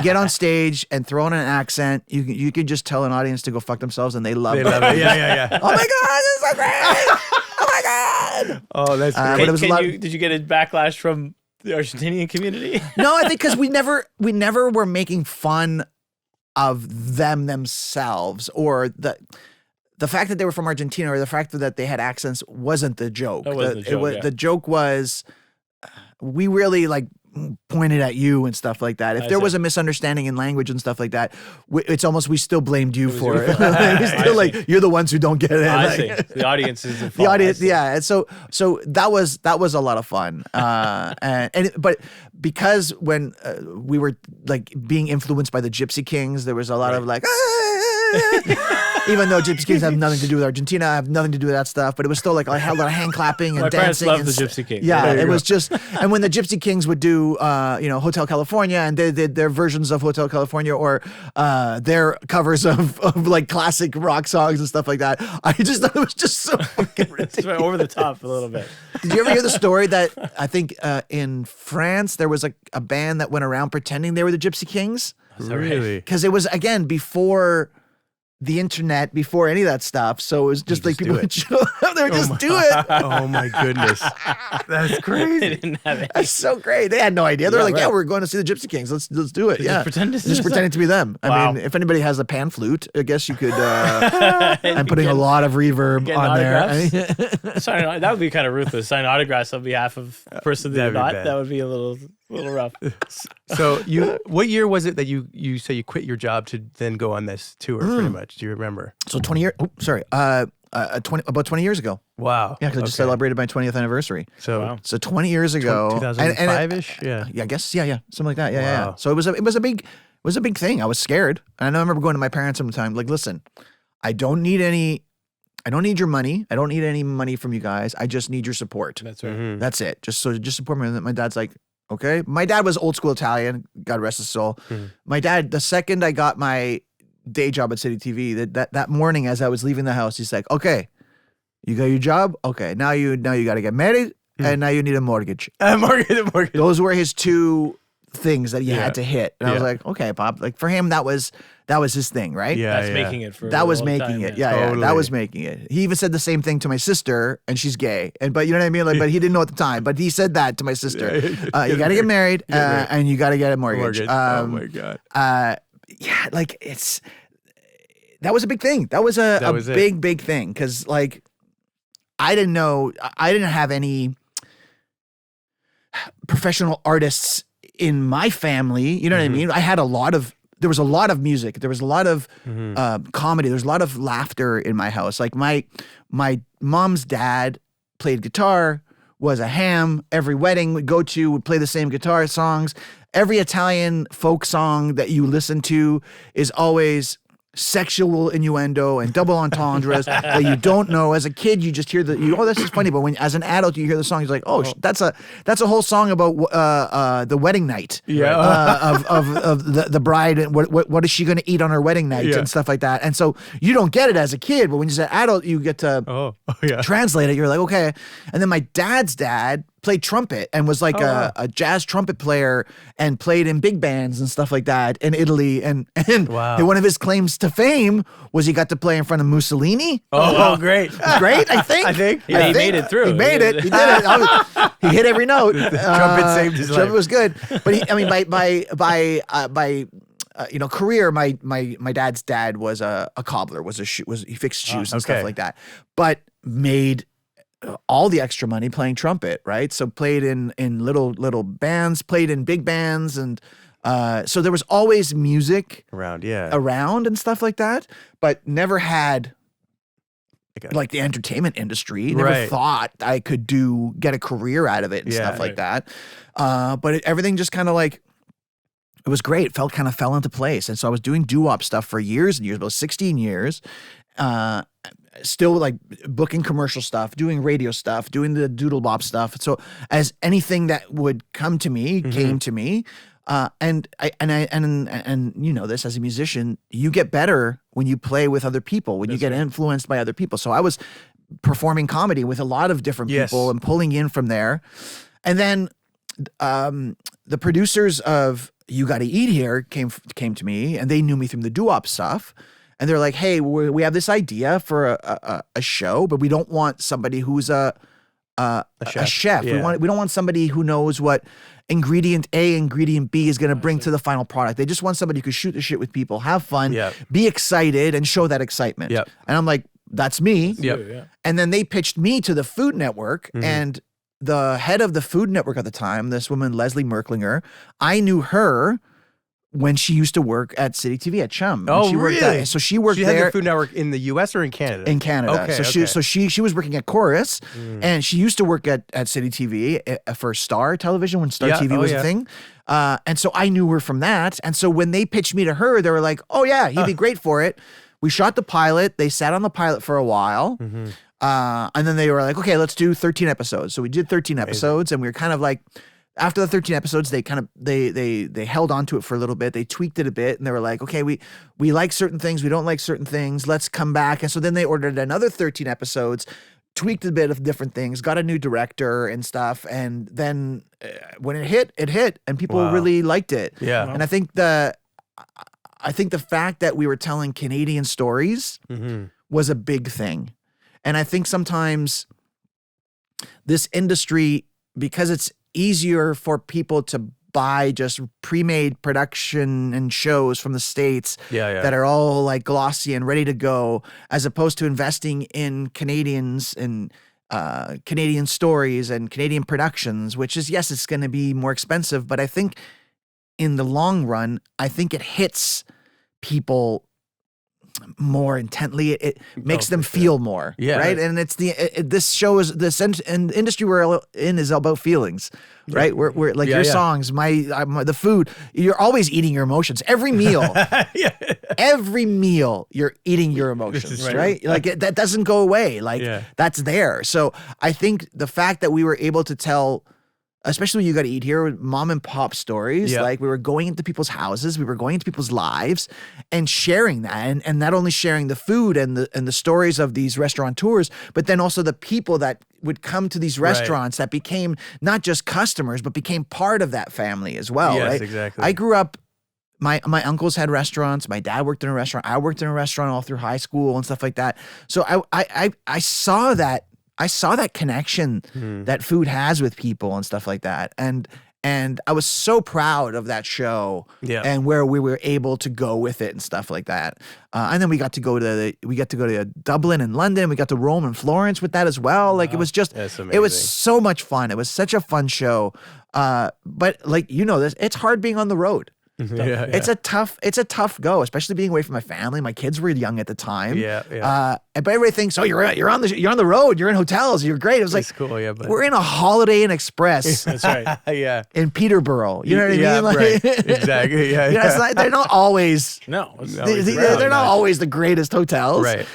[SPEAKER 1] get on stage and throw in an accent, you could just tell an audience to go fuck themselves and they love it.
[SPEAKER 2] Yeah.
[SPEAKER 1] Oh my God, this is so great! Oh my God!
[SPEAKER 2] Oh, that's great.
[SPEAKER 1] But it was a lot.
[SPEAKER 3] Did you get a backlash from the Argentinian community?
[SPEAKER 1] No, I think because we never were making fun of themselves or the fact that they were from Argentina or the fact that they had accents wasn't the joke.
[SPEAKER 3] That wasn't the joke, yeah.
[SPEAKER 1] The joke was we really like pointed at you and stuff like that. If there was a misunderstanding in language and stuff like that, it's almost we still blamed you for it. We still like you're the ones who don't get it.
[SPEAKER 3] I
[SPEAKER 1] Like,
[SPEAKER 3] see. The audience is
[SPEAKER 1] the audience, yeah. And so that was a lot of fun. But because when we were like being influenced by the Gypsy Kings, there was a lot of like, even though Gypsy Kings have nothing to do with Argentina, I have nothing to do with that stuff. But it was still like I had a lot of hand clapping and
[SPEAKER 3] My parents
[SPEAKER 1] dancing.
[SPEAKER 3] loved the Gypsy Kings.
[SPEAKER 1] Yeah,
[SPEAKER 3] There you
[SPEAKER 1] it
[SPEAKER 3] go.
[SPEAKER 1] was just, and when the Gypsy Kings would do, Hotel California, and they did their versions of Hotel California or their covers of like classic rock songs and stuff like that, I just thought it was just so fucking ridiculous.
[SPEAKER 3] It's over the top a little bit.
[SPEAKER 1] Did you ever hear the story that I think in France there was a band that went around pretending they were the Gypsy Kings?
[SPEAKER 2] Really?
[SPEAKER 1] Because it was, again, before the internet, before any of that stuff. So it was just like people would show up, they would just do it.
[SPEAKER 2] Oh my goodness. That's crazy.
[SPEAKER 3] They didn't have it.
[SPEAKER 1] That's so great. They had no idea. They're
[SPEAKER 3] Yeah,
[SPEAKER 1] like,
[SPEAKER 3] right.
[SPEAKER 1] yeah, we're going to see the Gypsy Kings. Let's do it. Yeah.
[SPEAKER 3] just
[SPEAKER 1] pretending to be them.
[SPEAKER 3] Wow.
[SPEAKER 1] I mean, if anybody has a pan flute, I guess you could. I'm putting a lot of reverb
[SPEAKER 3] getting
[SPEAKER 1] on there.
[SPEAKER 3] autographs? That would be kind of ruthless. Sign autographs on behalf of the person that
[SPEAKER 2] That'd
[SPEAKER 3] you're
[SPEAKER 2] be
[SPEAKER 3] not.
[SPEAKER 2] bad.
[SPEAKER 3] That would be a little rough.
[SPEAKER 2] So what year was it that you say you quit your job to then go on this tour pretty much? Do you remember?
[SPEAKER 1] So 20 years. Oh, sorry. About 20 years ago.
[SPEAKER 2] Wow.
[SPEAKER 1] Yeah, because I just
[SPEAKER 2] Okay.
[SPEAKER 1] celebrated my 20th anniversary.
[SPEAKER 2] So
[SPEAKER 3] Wow.
[SPEAKER 1] So 20 years ago,
[SPEAKER 2] 2005-ish? Yeah.
[SPEAKER 1] I guess, yeah, something like that. Yeah.
[SPEAKER 2] Wow.
[SPEAKER 1] So it was a big thing. I was scared, and I remember going to my parents sometime, like, listen, I don't need your money. I don't need any money from you guys. I just need your support.
[SPEAKER 3] That's right.
[SPEAKER 2] Mhm.
[SPEAKER 1] That's it. Just support me. And my dad's like, okay. My dad was old school Italian. God rest his soul. My dad, the second I got my day job at Citytv, that morning as I was leaving the house, he's like, okay, you got your job. Okay, now you got to get married, and now you need a mortgage.
[SPEAKER 2] Mortgage.
[SPEAKER 1] Those were his two things that he had to hit. And I was like, okay, Pop. Like for him, that was his thing, right?
[SPEAKER 2] Yeah,
[SPEAKER 3] That's making it for
[SPEAKER 1] That
[SPEAKER 3] a
[SPEAKER 1] was
[SPEAKER 3] long
[SPEAKER 1] making
[SPEAKER 3] time,
[SPEAKER 1] it.
[SPEAKER 3] yeah.
[SPEAKER 1] Yeah,
[SPEAKER 2] Totally.
[SPEAKER 1] that was making it. He even said the same thing to my sister, and she's gay. But you know what I mean? Like, but he didn't know at the time. But he said that to my sister. You got to get married, and you got to get a mortgage.
[SPEAKER 2] Oh my God.
[SPEAKER 1] Yeah, like that was a big thing. That was a big thing because like I didn't have any professional artists in my family. You know what I mean? There was a lot of music. There was a lot of comedy. There was a lot of laughter in my house. Like my mom's dad played guitar, was a ham. Every wedding we'd go to would play the same guitar songs. Every Italian folk song that you listen to is always sexual innuendo and double entendres that you don't know. As a kid, you just hear this is funny, but when as an adult you hear the song, you're like, oh, that's a whole song about the wedding night.
[SPEAKER 2] Yeah.
[SPEAKER 1] of the bride and what is she going to eat on her wedding night and stuff like that. And so you don't get it as a kid, but when you're an adult, you get to translate it. You're like, okay. And then my dad's dad played trumpet and was like a jazz trumpet player and played in big bands and stuff like that in Italy. And one of his claims to fame was he got to play in front of Mussolini.
[SPEAKER 2] Oh, great.
[SPEAKER 1] Great, I think.
[SPEAKER 3] He made it through.
[SPEAKER 1] He made it. He did it. He hit every note.
[SPEAKER 2] Trumpet saved his life.
[SPEAKER 1] Trumpet was good. But by career, my dad's dad was a cobbler, he fixed shoes and stuff like that. But made all the extra money playing trumpet, right? So played in little bands, played in big bands, and so there was always music
[SPEAKER 2] around
[SPEAKER 1] and stuff like that, but never had like the entertainment industry. Never thought I could get a career out of it and stuff like that. But everything just kind of like, it was great. It fell into place. And so I was doing Doo Wop stuff for years and years, about 16 years. Still like booking commercial stuff, doing radio stuff, doing the Doodle Bop stuff. So as anything that would come to me came to me, and you know this as a musician, you get better when you play with other people, when you get influenced by other people. So I was performing comedy with a lot of different people and pulling in from there, and then the producers of You Gotta Eat Here came to me, and they knew me from the Doo Wop stuff. And they're like, hey, we have this idea for a show, but we don't want somebody who's a chef.
[SPEAKER 2] Yeah.
[SPEAKER 1] We don't want somebody who knows what ingredient A, ingredient B is going to bring to the final product. They just want somebody who could shoot the shit with people, have fun, be excited, and show that excitement.
[SPEAKER 2] Yep.
[SPEAKER 1] And I'm like, that's me.
[SPEAKER 2] Yep.
[SPEAKER 1] And then they pitched me to the Food Network, and the head of the Food Network at the time, this woman, Leslie Merklinger, I knew her when she used to work at Citytv at Chum.
[SPEAKER 2] Oh,
[SPEAKER 1] she worked
[SPEAKER 2] really?
[SPEAKER 1] So she worked
[SPEAKER 2] She
[SPEAKER 1] there.
[SPEAKER 2] had the Food Network in the U.S. or in Canada?
[SPEAKER 1] In Canada.
[SPEAKER 2] Okay,
[SPEAKER 1] So she was working at Chorus, and she used to work at Citytv for Star Television when Star TV was a thing. And so I knew her from that. And so when they pitched me to her, they were like, oh yeah, he'd be great for it. We shot the pilot. They sat on the pilot for a while. And then they were like, okay, let's do 13 episodes. So we did 13 episodes, and we were kind of like, after the 13 episodes, they kind of they held on to it for a little bit. They tweaked it a bit, and they were like, okay, we like certain things, we don't like certain things. Let's come back. And so then they ordered another 13 episodes, tweaked a bit of different things, got a new director and stuff. And then when it hit, and people really liked it.
[SPEAKER 2] Yeah.
[SPEAKER 1] And I think the fact that we were telling Canadian stories was a big thing. And I think sometimes this industry, because it's easier for people to buy just pre-made production and shows from the States that are all like glossy and ready to go, as opposed to investing in Canadians and Canadian stories and Canadian productions, which is, yes, it's going to be more expensive, but I think in the long run, I think it hits people more intently. It makes them feel more, right? And it's this show is and the industry we're in is about feelings, right? We're like your songs, the food. You're always eating your emotions. Every meal, every meal, you're eating your emotions, right? Like that doesn't go away. Like that's there. So I think the fact that we were able to tell, especially when You Gotta Eat Here, mom and pop stories. Like we were going into people's houses, we were going into people's lives and sharing that. And not only sharing the food and the stories of these restaurateurs, but then also the people that would come to these restaurants that became not just customers, but became part of that family as well.
[SPEAKER 2] Yes,
[SPEAKER 1] right?
[SPEAKER 2] exactly.
[SPEAKER 1] I grew up, my uncles had restaurants. My dad worked in a restaurant. I worked in a restaurant all through high school and stuff like that. So I saw that. I saw that connection that food has with people and stuff like that. And I was so proud of that show and where we were able to go with it and stuff like that. And then we got to go to Dublin and London. We got to Rome and Florence with that as well. Like it was just, it was so much fun. It was such a fun show. But like, this, it's hard being on the road. It's a tough go, especially being away from my family. My kids were young at the time. But everybody thinks, oh, you're on the road, you're in hotels, you're great. It was like,
[SPEAKER 2] cool, but
[SPEAKER 1] we're in a Holiday Inn Express.
[SPEAKER 3] That's right.
[SPEAKER 1] In Peterborough. You know what I mean? Like,
[SPEAKER 2] right. Exactly.
[SPEAKER 1] It's like, they're not always. They're not always the greatest hotels.
[SPEAKER 2] Right.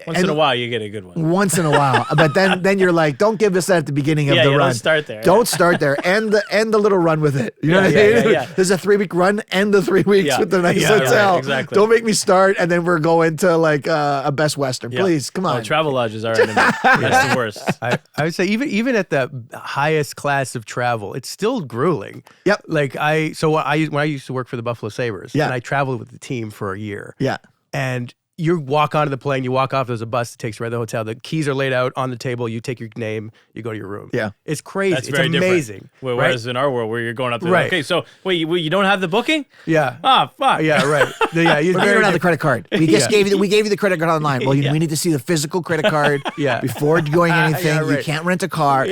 [SPEAKER 3] Once in a while, you get a good one.
[SPEAKER 1] Once in a while, but then you're like, don't give us that at the beginning of the run.
[SPEAKER 3] Don't start there.
[SPEAKER 1] Don't start there. End the little run with it. You know what I mean? There's a 3-week run. End the 3 weeks with the nice hotel.
[SPEAKER 3] Right, exactly.
[SPEAKER 1] Don't make me start, and then we're going to like a Best Western. Please, come on.
[SPEAKER 3] Travel lodges are enemy. That's the worst.
[SPEAKER 2] I would say even at the highest class of travel, it's still grueling.
[SPEAKER 1] Yep.
[SPEAKER 2] Like when I used to work for the Buffalo Sabres, and I traveled with the team for a year.
[SPEAKER 1] Yeah.
[SPEAKER 2] And you walk onto the plane, you walk off, there's a bus that takes you right to the hotel. The keys are laid out on the table. You take your name, you go to your room.
[SPEAKER 1] Yeah.
[SPEAKER 2] It's crazy.
[SPEAKER 3] That's
[SPEAKER 2] it's
[SPEAKER 3] very
[SPEAKER 2] amazing.
[SPEAKER 3] Whereas in our world, where you're going up there, okay, so wait, you don't have the booking?
[SPEAKER 2] Yeah.
[SPEAKER 3] Ah, fuck.
[SPEAKER 2] Yeah, right. Yeah,
[SPEAKER 1] we don't have the credit card. We just gave you the credit card online. Well, we need to see the physical credit card before doing anything. You can't rent a car.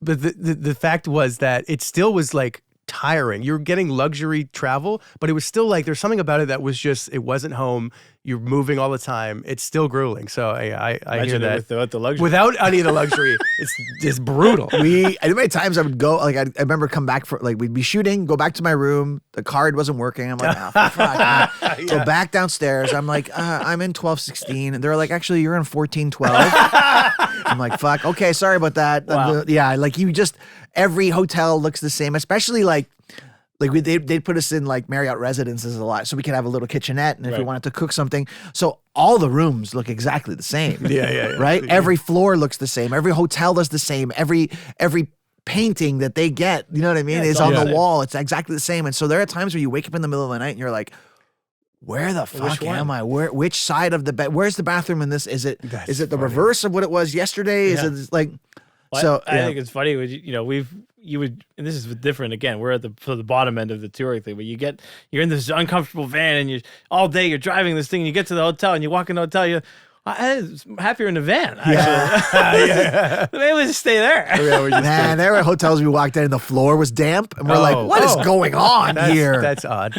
[SPEAKER 2] But the fact was that it still was like tiring. You're getting luxury travel, but it was still like there's something about it that was just, it wasn't home. You're moving all the time. It's still grueling. So I hear that.
[SPEAKER 3] Without the luxury.
[SPEAKER 2] Without any of the luxury, it's brutal.
[SPEAKER 1] How many times I would go, like I remember come back for, like we'd be shooting, go back to my room, the card wasn't working. I'm like, oh, fuck. So back downstairs, I'm like, I'm in 1216. And they're like, actually, you're in 1412. I'm like, fuck. Okay, sorry about that.
[SPEAKER 3] Wow.
[SPEAKER 1] Like every hotel looks the same, especially like they'd put us in like Marriott residences a lot, so we could have a little kitchenette, and if we wanted to cook something, so all the rooms look exactly the same. Right? Every floor looks the same. Every hotel does the same. Every painting that they get, you know what I mean, is on the wall. It's exactly the same. And so there are times where you wake up in the middle of the night and you're like, where the fuck am I? Which side of the bed? Where's the bathroom in this? Is it the reverse of what it was yesterday? Is it like?
[SPEAKER 3] Well, so I think it's funny. You would, and this is different. Again, we're at the bottom end of the touring thing, but you're in this uncomfortable van, and all day you're driving this thing, and you get to the hotel, and you walk in the hotel, I'm happier in the van. Actually. Maybe we'll just stay there.
[SPEAKER 1] Man, there were hotels we walked in and the floor was damp, and we're like, what is going on here?
[SPEAKER 2] That's odd.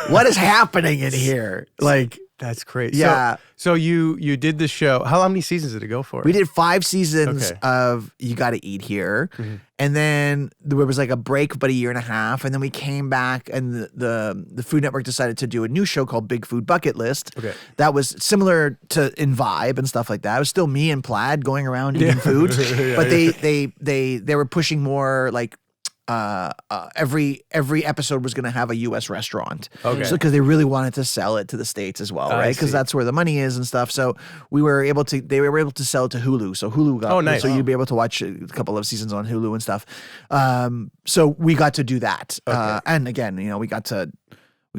[SPEAKER 1] What is happening in here? Like,
[SPEAKER 2] that's crazy.
[SPEAKER 1] Yeah.
[SPEAKER 2] So you did the show. How many seasons did it go for?
[SPEAKER 1] We did 5 seasons of You Gotta Eat Here. Mm-hmm. And then there was like a break, about a year and a half. And then we came back, and the Food Network decided to do a new show called Big Food Bucket List. Okay. That was similar to in vibe and stuff like that. It was still me and Plaid going around eating food. But they were pushing more like every episode was going to have a U.S. restaurant. Okay. So because they really wanted to sell it to the States as well, right? Because that's where the money is and stuff. So they were able to sell it to Hulu. So Hulu got
[SPEAKER 2] nice.
[SPEAKER 1] So you'd be able to watch a couple of seasons on Hulu and stuff. So we got to do that. Okay. And again, we got to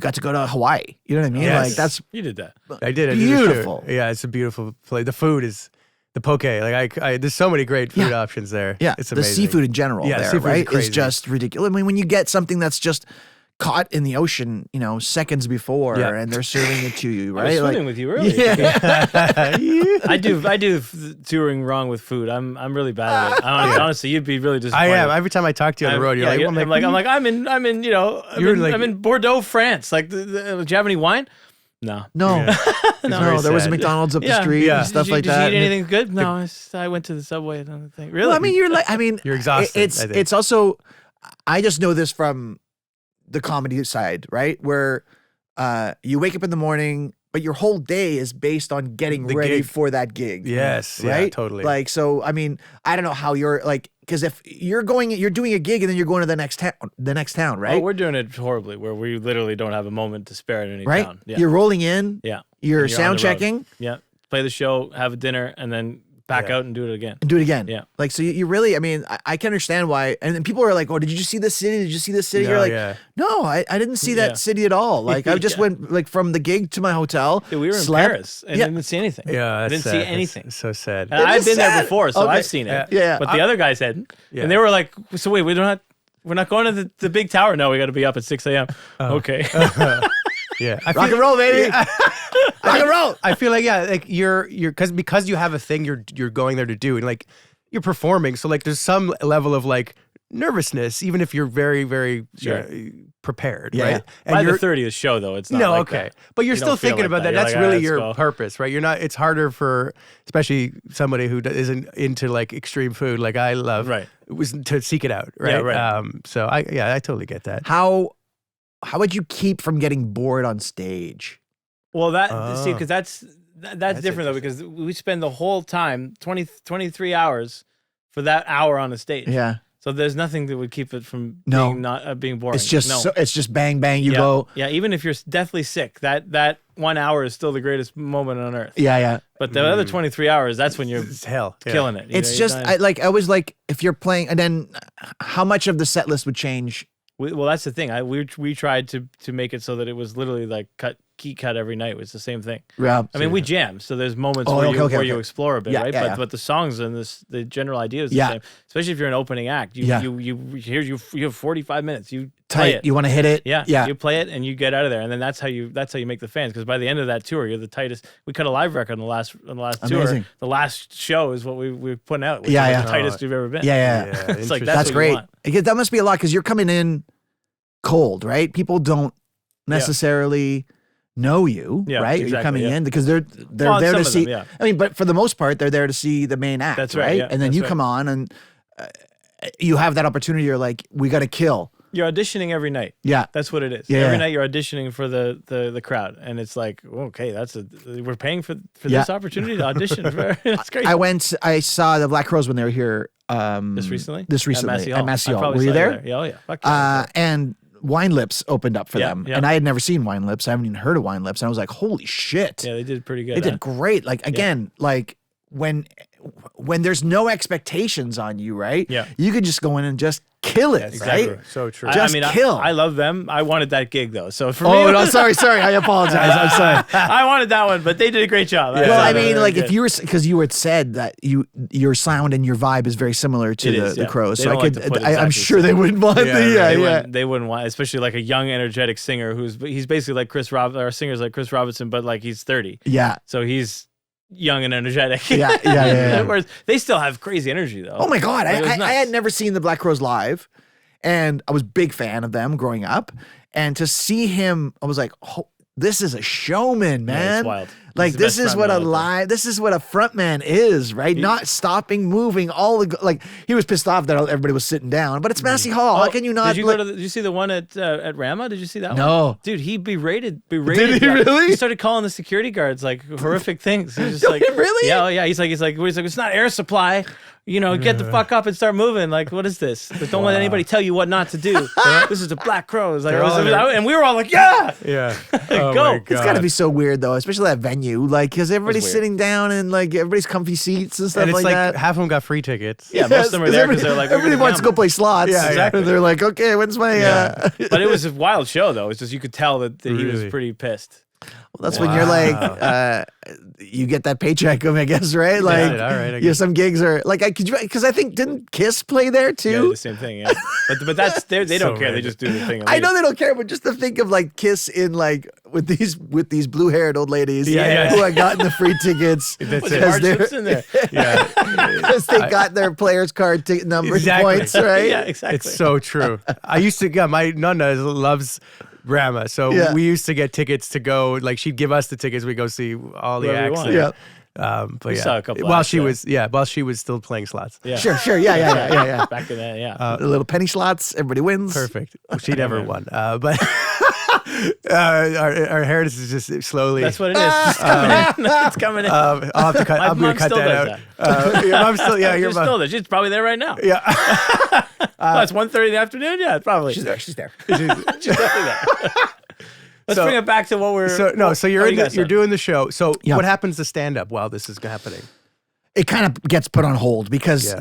[SPEAKER 1] go to Hawaii. You know what I mean?
[SPEAKER 2] Yes.
[SPEAKER 1] Like
[SPEAKER 3] you did that.
[SPEAKER 2] I did.
[SPEAKER 1] Beautiful.
[SPEAKER 2] Yeah, it's a beautiful place. The food is. The poke, like there's so many great food options there.
[SPEAKER 1] Yeah,
[SPEAKER 2] it's amazing.
[SPEAKER 1] The seafood in general, right, is just ridiculous. I mean, when you get something that's just caught in the ocean, seconds before, and they're serving it to you, right?
[SPEAKER 3] I was swimming with you earlier. Yeah. I do touring wrong with food. I'm really bad at it. Honestly, you'd be really disappointed.
[SPEAKER 2] I am. Every time I talk to you on the road, you're like,
[SPEAKER 3] I'm in Bordeaux, France. Like, do you have any wine? No.
[SPEAKER 1] No, no, there was a McDonald's up the street and stuff like that.
[SPEAKER 3] Did you eat anything good? No, I went to the Subway and other thing. Really?
[SPEAKER 1] Well, I mean,
[SPEAKER 2] you're exhausted.
[SPEAKER 1] It's also, I just know this from the comedy side, right? Where you wake up in the morning, but your whole day is based on getting ready for that gig.
[SPEAKER 2] Yes,
[SPEAKER 1] right?
[SPEAKER 2] Yeah, totally.
[SPEAKER 1] Like, so, I mean, I don't know how you're like, because if you're doing a gig and then you're going to the next town, right?
[SPEAKER 3] Oh, we're doing it horribly, where we literally don't have a moment to spare at any
[SPEAKER 1] right?
[SPEAKER 3] town. Yeah.
[SPEAKER 1] You're rolling in.
[SPEAKER 3] Yeah.
[SPEAKER 1] You're
[SPEAKER 3] And on
[SPEAKER 1] sound
[SPEAKER 3] the road.
[SPEAKER 1] checking.
[SPEAKER 3] Yeah. Play the show, have a dinner, and then back out and do it again.
[SPEAKER 1] And do it again.
[SPEAKER 3] Yeah.
[SPEAKER 1] Like, so you really, I mean, I can understand why. And then people are like, oh, did you see this city? Did you see this city?
[SPEAKER 2] No,
[SPEAKER 1] You're like, no, I didn't see that city at all. Like, I just went like from the gig to my hotel.
[SPEAKER 3] Dude, we were in
[SPEAKER 1] slept.
[SPEAKER 3] Paris and didn't see anything.
[SPEAKER 2] Yeah,
[SPEAKER 3] I didn't see anything.
[SPEAKER 2] It's so sad.
[SPEAKER 3] And I've been there
[SPEAKER 1] sad.
[SPEAKER 3] before, so
[SPEAKER 1] Okay.
[SPEAKER 3] I've seen it.
[SPEAKER 1] Yeah.
[SPEAKER 3] But the other guys hadn't. And they were like, so wait, we're not going to the big tower. No, we got to be up at 6 a.m. Okay.
[SPEAKER 2] Yeah,
[SPEAKER 1] Rock and roll, baby. Rock and roll.
[SPEAKER 2] I feel like like you're because you have a thing you're going there to do, and like you're performing, so like there's some level of like nervousness, even if you're very, very prepared, right? And
[SPEAKER 3] By
[SPEAKER 2] you're
[SPEAKER 3] the 30th show, though, it's not like that.
[SPEAKER 2] But you're
[SPEAKER 3] You
[SPEAKER 2] still
[SPEAKER 3] don't feel
[SPEAKER 2] thinking
[SPEAKER 3] like
[SPEAKER 2] about
[SPEAKER 3] that.
[SPEAKER 2] that.
[SPEAKER 3] You're
[SPEAKER 2] That's
[SPEAKER 3] like,
[SPEAKER 2] really
[SPEAKER 3] let's
[SPEAKER 2] your
[SPEAKER 3] go.
[SPEAKER 2] purpose, right? You're not. It's harder for especially somebody who isn't into like extreme food, like I love,
[SPEAKER 3] Right.
[SPEAKER 2] was to seek it out, right?
[SPEAKER 3] Yeah, right.
[SPEAKER 2] So I totally get that.
[SPEAKER 1] How would you keep from getting bored on stage?
[SPEAKER 3] Well, see, because that's different, though, because we spend the whole time, 23 hours for that hour on the stage.
[SPEAKER 1] Yeah.
[SPEAKER 3] So there's nothing that would keep it from
[SPEAKER 1] No.
[SPEAKER 3] being boring.
[SPEAKER 1] It's just it's just bang bang. You
[SPEAKER 3] yeah.
[SPEAKER 1] go.
[SPEAKER 3] Yeah, even if you're deathly sick, that 1 hour is still the greatest moment on earth.
[SPEAKER 1] Yeah.
[SPEAKER 3] But the other 23 hours, that's when you're
[SPEAKER 2] It's hell.
[SPEAKER 3] killing it.
[SPEAKER 1] It's just I always like if you're playing, and then how much of the set list would change?
[SPEAKER 3] Well, that's the thing. We tried to make it so that it was literally like key cut every night. It's the same thing.
[SPEAKER 1] Yeah.
[SPEAKER 3] I mean, we jam, so there's moments
[SPEAKER 1] Oh,
[SPEAKER 3] where
[SPEAKER 1] okay,
[SPEAKER 3] you
[SPEAKER 1] okay.
[SPEAKER 3] explore a bit,
[SPEAKER 1] Yeah,
[SPEAKER 3] right?
[SPEAKER 1] yeah,
[SPEAKER 3] But the songs and the general idea is the
[SPEAKER 1] Yeah.
[SPEAKER 3] same. Especially if you're an opening act, you have 45 minutes. You play
[SPEAKER 1] Tight.
[SPEAKER 3] it.
[SPEAKER 1] You want to hit it?
[SPEAKER 3] Yeah,
[SPEAKER 1] Yeah.
[SPEAKER 3] You play it and you get out of there, and then that's how you make the fans. Because by the end of that tour, you're the tightest. We cut a live record on the last tour.
[SPEAKER 1] Amazing.
[SPEAKER 3] The last show is what we're putting out. Which
[SPEAKER 1] Yeah,
[SPEAKER 3] is
[SPEAKER 1] yeah.
[SPEAKER 3] the tightest you've ever been.
[SPEAKER 1] Yeah.
[SPEAKER 3] It's like
[SPEAKER 2] interesting.
[SPEAKER 1] That's
[SPEAKER 3] what you
[SPEAKER 1] great.
[SPEAKER 3] want.
[SPEAKER 1] Because that must be a lot because you're coming in cold, right? People don't necessarily know you,
[SPEAKER 3] Yeah,
[SPEAKER 1] right? You're
[SPEAKER 3] exactly,
[SPEAKER 1] coming
[SPEAKER 3] yeah.
[SPEAKER 1] in because they're
[SPEAKER 3] Well,
[SPEAKER 1] there
[SPEAKER 3] some
[SPEAKER 1] to
[SPEAKER 3] of them,
[SPEAKER 1] see.
[SPEAKER 3] yeah.
[SPEAKER 1] I mean, but for the most part, they're there to see the main act,
[SPEAKER 3] That's right, yeah,
[SPEAKER 1] and then
[SPEAKER 3] that's
[SPEAKER 1] you
[SPEAKER 3] right.
[SPEAKER 1] come on and you have that opportunity. You're like, we got to kill.
[SPEAKER 3] You're auditioning every night.
[SPEAKER 1] Yeah.
[SPEAKER 3] That's what it is.
[SPEAKER 1] Yeah.
[SPEAKER 3] Every night you're auditioning for the crowd, and it's like, okay, we're paying for
[SPEAKER 1] Yeah.
[SPEAKER 3] this opportunity to audition. That's great.
[SPEAKER 1] I saw the Black Crowes when they were here.
[SPEAKER 3] This recently?
[SPEAKER 1] This recently at Massey
[SPEAKER 3] I
[SPEAKER 1] Hall.
[SPEAKER 3] probably
[SPEAKER 1] Were you
[SPEAKER 3] saw
[SPEAKER 1] there?
[SPEAKER 3] Yeah, oh yeah. Fuck yeah, I was there.
[SPEAKER 1] And Wine Lips opened up for
[SPEAKER 3] Yeah,
[SPEAKER 1] them,
[SPEAKER 3] yeah.
[SPEAKER 1] and I had never seen Wine Lips. I haven't even heard of Wine Lips, and I was like, holy shit!
[SPEAKER 3] Yeah, they did pretty good.
[SPEAKER 1] They did great. Like again, like when there's no expectations on you, right?
[SPEAKER 3] Yeah.
[SPEAKER 1] You could just go in and just kill it,
[SPEAKER 3] exactly.
[SPEAKER 1] right?
[SPEAKER 2] So true.
[SPEAKER 1] Just kill.
[SPEAKER 3] I love them. I wanted that gig though. So for me,
[SPEAKER 1] Oh no, sorry. I apologize. I'm sorry.
[SPEAKER 3] I wanted that one, but they did a great job.
[SPEAKER 1] Well, I mean, like if you were, because you had said that your sound and your vibe is very similar to
[SPEAKER 3] It is,
[SPEAKER 1] the
[SPEAKER 3] yeah.
[SPEAKER 1] Crows,
[SPEAKER 3] They
[SPEAKER 1] so
[SPEAKER 3] don't
[SPEAKER 1] I
[SPEAKER 3] like
[SPEAKER 1] could.
[SPEAKER 3] to put
[SPEAKER 1] I'm
[SPEAKER 3] exactly
[SPEAKER 1] sure
[SPEAKER 3] the
[SPEAKER 1] they
[SPEAKER 3] same.
[SPEAKER 1] wouldn't want the.
[SPEAKER 3] They wouldn't want, especially like a young, energetic singer he's basically like our singer's like Chris Robinson, but like he's 30.
[SPEAKER 1] Yeah.
[SPEAKER 3] So he's young and energetic.
[SPEAKER 1] Yeah.
[SPEAKER 3] Whereas they still have crazy energy though.
[SPEAKER 1] Oh my God,
[SPEAKER 3] Like, it was
[SPEAKER 1] I
[SPEAKER 3] nuts.
[SPEAKER 1] had never seen the Black Crowes live, and I was a big fan of them growing up, and to see him, I was like, oh, this is a showman, man.
[SPEAKER 3] Yeah, it's wild.
[SPEAKER 1] Like
[SPEAKER 3] He's the
[SPEAKER 1] this
[SPEAKER 3] best
[SPEAKER 1] is what
[SPEAKER 3] frontman out
[SPEAKER 1] this is what a frontman is, right? Not stopping, moving, like he was pissed off that everybody was sitting down, but it's Massey Hall. How can you not?
[SPEAKER 3] Did you see the one at Rama? Did you see that one?
[SPEAKER 1] No.
[SPEAKER 3] Dude, he berated.
[SPEAKER 1] Did he
[SPEAKER 3] yeah.
[SPEAKER 1] really?
[SPEAKER 3] He started calling the security guards like horrific things. He's just like,
[SPEAKER 1] really?
[SPEAKER 3] Yeah, oh, yeah. He's like, it's not air supply. You know, get the fuck up and start moving. Like, what is this? But don't let anybody tell you what not to do. This is the Black Crows. Like, and we were all like, yeah.
[SPEAKER 2] Oh
[SPEAKER 3] Go.
[SPEAKER 2] my
[SPEAKER 3] It's
[SPEAKER 1] It's got to be so weird though, especially that venue, like because everybody's
[SPEAKER 3] weird.
[SPEAKER 1] sitting down and like everybody's comfy seats and stuff
[SPEAKER 2] And it's like
[SPEAKER 1] that.
[SPEAKER 2] half of them got free tickets.
[SPEAKER 3] Yeah, most of them are there because they're like,
[SPEAKER 1] everybody wants to go play slots.
[SPEAKER 2] Yeah, exactly.
[SPEAKER 1] They're like, okay, when's my?
[SPEAKER 3] But it was a wild show though. It's just you could tell that he was
[SPEAKER 2] Really?
[SPEAKER 3] pretty pissed.
[SPEAKER 1] Well, that's when you're like, you get that paycheck, I guess, right? Like,
[SPEAKER 2] all right, I
[SPEAKER 1] yeah,
[SPEAKER 2] guess.
[SPEAKER 1] some gigs are like, because I think didn't Kiss play there
[SPEAKER 3] Yeah,
[SPEAKER 1] too?
[SPEAKER 3] the same thing. Yeah, but that's they don't
[SPEAKER 2] So
[SPEAKER 3] care. They
[SPEAKER 2] random.
[SPEAKER 3] just do the thing. and
[SPEAKER 1] I
[SPEAKER 3] leave.
[SPEAKER 1] know they don't care, but just to think of like Kiss in like with these blue haired old ladies
[SPEAKER 2] Yeah.
[SPEAKER 1] who had gotten the free tickets
[SPEAKER 2] That's
[SPEAKER 3] Was
[SPEAKER 2] it.
[SPEAKER 3] it Marge
[SPEAKER 1] they're-
[SPEAKER 3] Simpson there?
[SPEAKER 2] Yeah.
[SPEAKER 1] because they got their players card number
[SPEAKER 2] Exactly.
[SPEAKER 1] points, right?
[SPEAKER 3] Yeah, exactly.
[SPEAKER 2] It's so true. I used to, my nonna loves grandma. So we used to get tickets to go. Like she'd give us the tickets. We go see all the
[SPEAKER 3] Whoever
[SPEAKER 2] acts.
[SPEAKER 3] we want.
[SPEAKER 2] But
[SPEAKER 3] We saw a couple
[SPEAKER 2] while
[SPEAKER 3] acts
[SPEAKER 2] she
[SPEAKER 3] there.
[SPEAKER 2] was still playing slots.
[SPEAKER 3] Yeah.
[SPEAKER 1] Sure. Yeah.
[SPEAKER 3] Back in that,
[SPEAKER 1] The little penny slots, everybody wins.
[SPEAKER 2] Perfect. She never won. But our heritage is just slowly.
[SPEAKER 3] That's what it is. It's coming in. It's coming in.
[SPEAKER 2] I'll have to cut. I'm
[SPEAKER 3] mom
[SPEAKER 2] going to cut
[SPEAKER 3] still
[SPEAKER 2] that
[SPEAKER 3] does
[SPEAKER 2] out. Your mom's still. Yeah, your
[SPEAKER 3] She's
[SPEAKER 2] mom.
[SPEAKER 3] still there. She's probably there right now.
[SPEAKER 2] Yeah.
[SPEAKER 3] Oh, it's 1:30 in the afternoon? Yeah, probably.
[SPEAKER 1] She's there.
[SPEAKER 3] She's definitely there. Let's bring it back to what we're.
[SPEAKER 2] So you're doing the show. So
[SPEAKER 1] Yeah.
[SPEAKER 2] what happens to stand up while this is happening?
[SPEAKER 1] It kind of gets put on hold because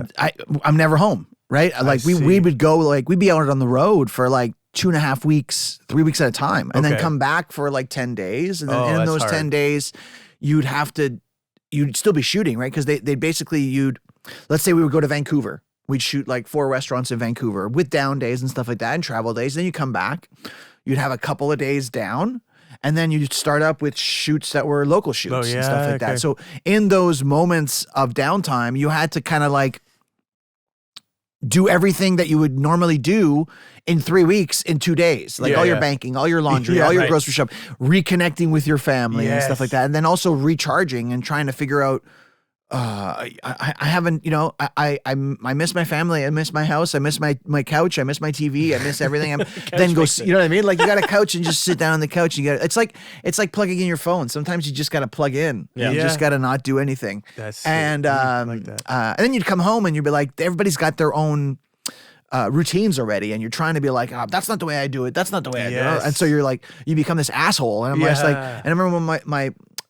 [SPEAKER 1] I'm never home, right? Like we would go, like we'd be out on the road for like 2.5 weeks, 3 weeks at a time, and then come back for like 10 days. And then in those 10 days, you'd still be shooting, right? Because they basically, let's say we would go to Vancouver. We'd shoot like 4 restaurants in Vancouver with down days and stuff like that and travel days. Then you come back, you'd have a couple of days down, and then you'd start up with shoots that were local shoots and stuff like that. So in those moments of downtime, you had to kind of like do everything that you would normally do in 3 weeks in 2 days, like all your banking, all your laundry, all your grocery shop, reconnecting with your family and stuff like that. And then also recharging and trying to figure out, I haven't, I miss my family. I miss my house. I miss my couch. I miss my TV. I miss everything. Then go, you know what I mean? Like you got a couch and just sit down on the couch. It's like plugging in your phone. Sometimes you just got to plug in. You just got to not do anything. And then you'd come home and you'd be like, everybody's got their own routines already, and you're trying to be like, that's not the way I do it. That's not the way I do it. And so you're like, you become this asshole. And I'm just like, and I remember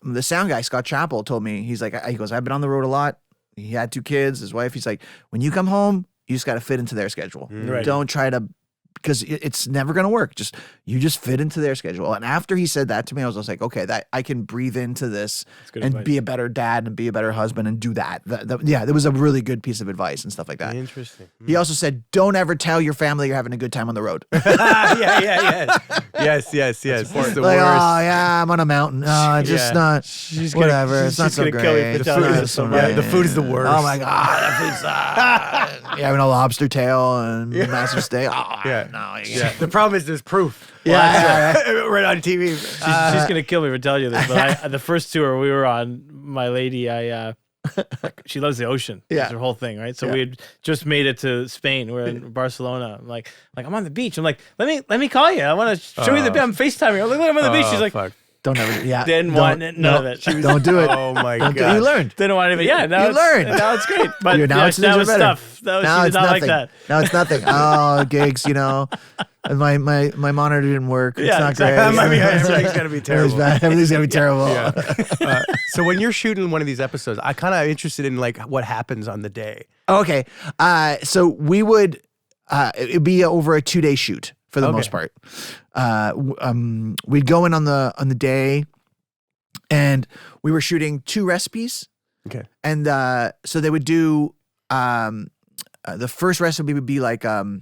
[SPEAKER 1] when the sound guy, Scott Chappell, told me, he goes, I've been on the road a lot. He had 2 kids, his wife. He's like, when you come home, you just got to fit into their schedule.
[SPEAKER 3] Right.
[SPEAKER 1] Don't try to, because it's never going to work. You just fit into their schedule. And after he said that to me, I was just like, okay, that I can breathe into this and be a better dad and be a better husband and do that. That was a really good piece of advice and stuff like that.
[SPEAKER 2] Interesting.
[SPEAKER 1] He also said, don't ever tell your family you're having a good time on the road.
[SPEAKER 2] Yes. It's the
[SPEAKER 1] Like,
[SPEAKER 2] worst.
[SPEAKER 1] oh yeah, I'm on a mountain. Just not.
[SPEAKER 3] She's
[SPEAKER 1] whatever.
[SPEAKER 3] Gonna,
[SPEAKER 1] it's not so
[SPEAKER 3] gonna kill me
[SPEAKER 1] great.
[SPEAKER 3] for telling you this so much.
[SPEAKER 2] The food is the worst.
[SPEAKER 1] Oh my god, that food's you're having a lobster tail and massive steak. Oh, no.
[SPEAKER 2] The problem is there's proof. Right on TV.
[SPEAKER 3] She's gonna kill me for telling you this, but the first tour we were on, my lady, she loves the ocean. That's her whole thing, right? So we had just made it to Spain. We're in Barcelona. I'm like I'm on the beach. I'm like, let me call you. I want to show you the beach. I'm FaceTiming. I'm like, look, I'm on the beach. She's like,
[SPEAKER 2] fuck.
[SPEAKER 1] Don't ever.
[SPEAKER 3] didn't want none of it.
[SPEAKER 1] Don't do it.
[SPEAKER 2] Oh my god.
[SPEAKER 1] You learned.
[SPEAKER 3] Didn't want it. Yeah, now
[SPEAKER 1] You learned.
[SPEAKER 3] Now it's great. But
[SPEAKER 1] now it's
[SPEAKER 3] that was
[SPEAKER 1] better.
[SPEAKER 3] tough. She did not like that.
[SPEAKER 1] Now it's nothing. Oh, gigs, And my monitor didn't work. It's not great.
[SPEAKER 2] Everything's gonna be terrible.
[SPEAKER 1] Everything's gonna be terrible.
[SPEAKER 2] So when you're shooting one of these episodes, I kind of interested in like what happens on the day.
[SPEAKER 1] Okay. So we would it'd be over a 2-day shoot for the most part. We'd go in on the day, and we were shooting 2 recipes.
[SPEAKER 2] Okay.
[SPEAKER 1] And so they would do the first recipe would be like a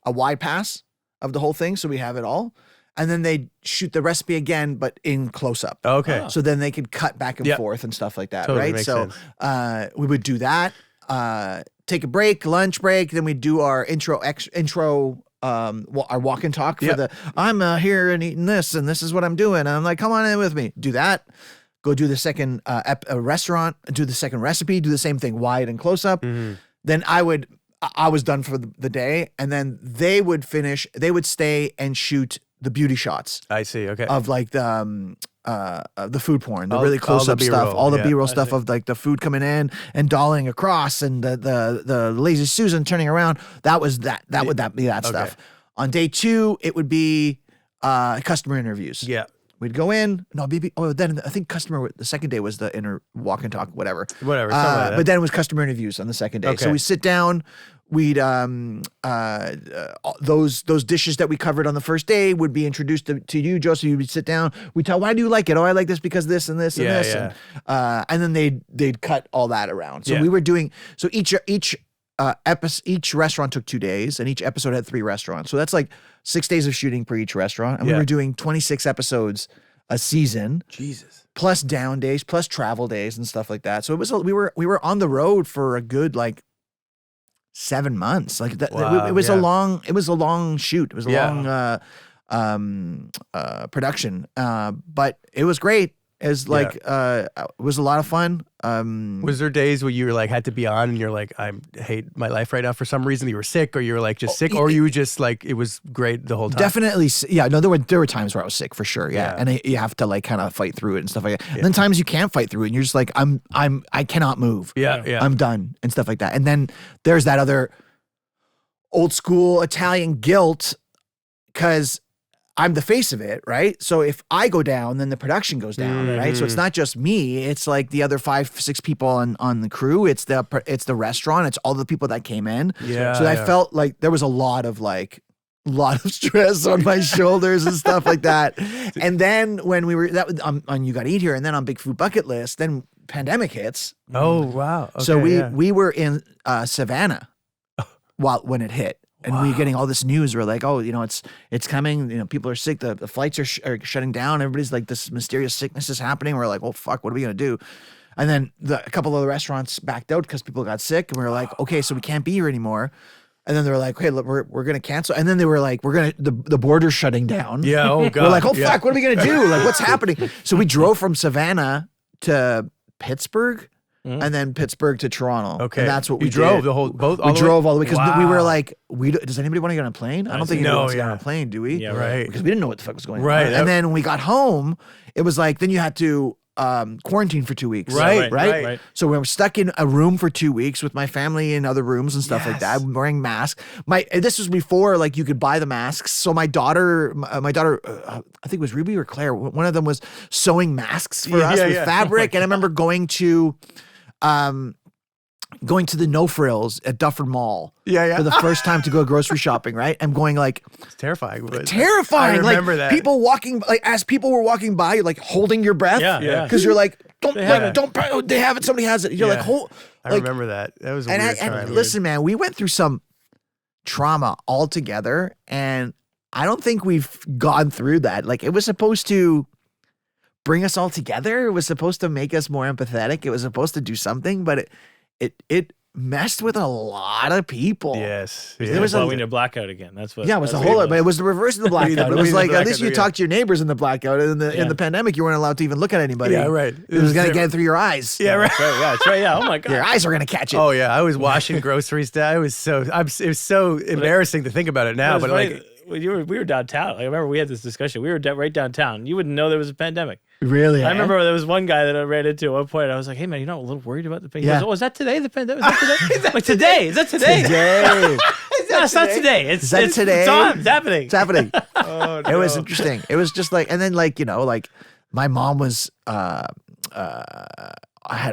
[SPEAKER 1] wide pass of the whole thing, so we have it all. And then they'd shoot the recipe again, but in close up.
[SPEAKER 2] Okay.
[SPEAKER 1] So then they could cut back and forth and stuff like that,
[SPEAKER 2] Totally
[SPEAKER 1] right?
[SPEAKER 2] makes
[SPEAKER 1] So
[SPEAKER 2] sense.
[SPEAKER 1] we would do that. Take a break, lunch break. Then we'd do our intro, our walk and talk for I'm here and eating this, and this is what I'm doing. And I'm like, come on in with me. Do that. Go do the second restaurant. Do the second recipe. Do the same thing, wide and close up.
[SPEAKER 2] Mm-hmm.
[SPEAKER 1] Then I was done for the day, and then they would finish. They would stay and shoot the beauty shots.
[SPEAKER 2] I see. Okay.
[SPEAKER 1] Of like the food porn, the really close up
[SPEAKER 2] the
[SPEAKER 1] stuff,
[SPEAKER 2] B-roll,
[SPEAKER 1] all the B-roll stuff of like the food coming in and dollying across, and the lazy Susan turning around. That would be that stuff. On day 2, it would be customer interviews.
[SPEAKER 2] Yeah.
[SPEAKER 1] We'd go in. No, maybe. Oh, then I think the second day was the inner walk and talk, whatever.
[SPEAKER 2] Whatever. Something like that.
[SPEAKER 1] But then it was customer interviews on the second day.
[SPEAKER 2] Okay.
[SPEAKER 1] So we sit down. We'd those dishes that we covered on the first day would be introduced to you, Joseph. You would sit down. We tell, why do you like it? Oh, I like this because this and this and this.
[SPEAKER 2] Yeah.
[SPEAKER 1] And then they'd cut all that around. So we were doing each restaurant took 2 days, and each episode had 3 restaurants. So that's like 6 days of shooting per each restaurant. And we were doing 26 episodes a season.
[SPEAKER 2] Jesus.
[SPEAKER 1] Plus down days, plus travel days and stuff like that. So it was we were on the road for a good like 7 months. Like that,
[SPEAKER 2] Wow,
[SPEAKER 1] it was a long shoot. It was a long production. But it was great. It was like it was a lot of fun.
[SPEAKER 2] Was there days where you were like had to be on and you're like, I hate my life right now for some reason? You were sick, or you were like just sick, or you were just like it was great the whole time?
[SPEAKER 1] Definitely, yeah. No, there were times where I was sick for sure. Yeah, and you have to like kind of fight through it and stuff like that. And then times you can't fight through it, and you're just like, I cannot move.
[SPEAKER 2] Yeah.
[SPEAKER 1] I'm done and stuff like that. And then there's that other old school Italian guilt because I'm the face of it, right? So if I go down, then the production goes down, right? So it's not just me; it's like the other 5-6 people on the crew. It's the restaurant. It's all the people that came in.
[SPEAKER 2] Yeah.
[SPEAKER 1] So I felt like there was a lot of stress on my shoulders and stuff like that. And then when we were on You Gotta Eat Here, and then on Big Food Bucket List, then pandemic hits.
[SPEAKER 2] Oh wow! Okay,
[SPEAKER 1] So we were in Savannah when it hit. And we were getting all this news. We're like, oh, it's coming. People are sick. The flights are shutting down. Everybody's like, this mysterious sickness is happening. We're like, oh, fuck, what are we going to do? And then a couple of the restaurants backed out because people got sick. And we were like, okay, so we can't be here anymore. And then they were like, okay, look, we're going to cancel. And then they were like, the border's shutting down.
[SPEAKER 2] Yeah, oh, God.
[SPEAKER 1] We're like, oh, fuck, what are we going to do? Like, what's happening? So we drove from Savannah to Pittsburgh. And then Pittsburgh to Toronto.
[SPEAKER 2] Okay,
[SPEAKER 1] and that's what we
[SPEAKER 2] drove
[SPEAKER 1] did.
[SPEAKER 2] all
[SPEAKER 1] the way because we were
[SPEAKER 2] Wow.
[SPEAKER 1] like, does anybody want to get on a plane? I don't think anybody wants to get on a plane, do we?
[SPEAKER 3] Yeah,
[SPEAKER 2] right.
[SPEAKER 1] Because we didn't know what the fuck was going
[SPEAKER 2] Right.
[SPEAKER 1] on. And then when we got home, it was like, then you had to quarantine for 2 weeks.
[SPEAKER 2] Right.
[SPEAKER 1] So we were stuck in a room for 2 weeks with my family in other rooms and stuff like that. I'm wearing masks. This was before like you could buy the masks. So my daughter, I think it was Ruby or Claire. One of them was sewing masks for us with fabric. And I remember going to the No Frills at Dufferin Mall for the first time to go grocery shopping, right? I'm going like
[SPEAKER 2] It's terrifying. But
[SPEAKER 1] terrifying.
[SPEAKER 2] I remember
[SPEAKER 1] like
[SPEAKER 2] that.
[SPEAKER 1] people walking, like as people were walking by, like holding your breath.
[SPEAKER 3] Yeah.
[SPEAKER 1] Because you're like, don't,
[SPEAKER 3] They have
[SPEAKER 1] they have it, somebody has it. You're like,
[SPEAKER 2] I remember that. That was a weird time.
[SPEAKER 1] And listen, man, we went through some trauma all together, and I don't think we've gone through that. Like it was supposed to bring us all together. It was supposed to make us more empathetic. It was supposed to do something, but it messed with a lot of people.
[SPEAKER 2] Yes.
[SPEAKER 3] There was we need a blackout again. That's what.
[SPEAKER 1] Yeah, it was a whole lot, but it was the reverse of the blackout. It was like at least you
[SPEAKER 2] yeah.
[SPEAKER 1] talked to your neighbors in the blackout. In the pandemic, you weren't allowed to even look at anybody.
[SPEAKER 2] Yeah, right.
[SPEAKER 1] It was gonna get through your eyes.
[SPEAKER 2] Yeah, right.
[SPEAKER 3] That's right. Yeah. Oh my God.
[SPEAKER 1] Your eyes were gonna catch it.
[SPEAKER 2] Oh yeah, I was washing groceries. It was so embarrassing to think about it now. But like,
[SPEAKER 3] we were downtown. I remember we had this discussion. We were right downtown. You wouldn't know there was a pandemic.
[SPEAKER 1] Really?
[SPEAKER 3] I remember there was one guy that I ran into at one point. I was like, "Hey man, you're not a little worried about the pandemic?"
[SPEAKER 1] Yeah.
[SPEAKER 3] He goes, "Oh, is that today? The pandemic? Is that today?" Like today? Is that today?
[SPEAKER 1] Today.
[SPEAKER 3] No, it's not today. It's
[SPEAKER 1] today?
[SPEAKER 3] It's on. It's happening.
[SPEAKER 1] It's happening.
[SPEAKER 2] oh, no.
[SPEAKER 1] It was interesting. It was just like, and then like, like my mom was, had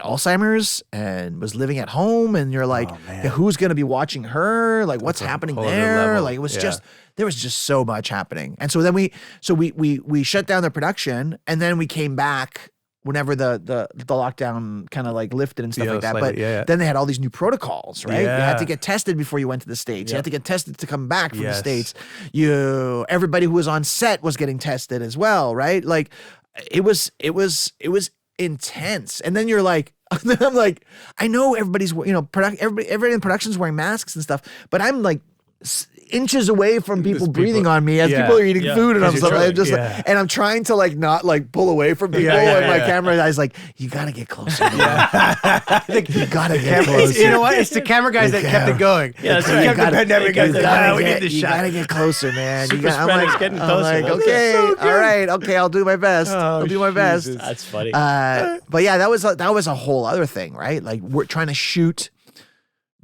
[SPEAKER 1] Alzheimer's and was living at home, and you're like, who's going to be watching her? Like, what's happening there? Like, it was just, there was just so much happening. And so then we shut down the production, and then we came back whenever the lockdown kind of like lifted and stuff like that. But then they had all these new protocols, right?
[SPEAKER 2] Yeah.
[SPEAKER 1] You had to get tested before you went to the States. You had to get tested to come back from the
[SPEAKER 2] Yes.
[SPEAKER 1] States. Everybody who was on set was getting tested as well, right? Like it was intense. And then you're like, I'm like, I know everybody's, everybody in production's wearing masks and stuff, but I'm like inches away from people breathing on me as people are eating food, and I'm just like, and I'm trying to like not like pull away from people, and my camera guy's like, you gotta get closer. I think you gotta get closer.
[SPEAKER 2] You know what? It's the camera guys that kept it going.
[SPEAKER 3] Yeah, that's right.
[SPEAKER 2] Kept the pandemic guys that we need this
[SPEAKER 1] You
[SPEAKER 2] shot.
[SPEAKER 1] gotta get closer, man.
[SPEAKER 3] Super spreaders getting closer.
[SPEAKER 1] I'm like,
[SPEAKER 3] That's
[SPEAKER 1] okay,
[SPEAKER 3] so
[SPEAKER 1] all right, okay, I'll do my best. I'll do my best.
[SPEAKER 3] That's funny.
[SPEAKER 1] But yeah, that was a whole other thing, right? Like we're trying to shoot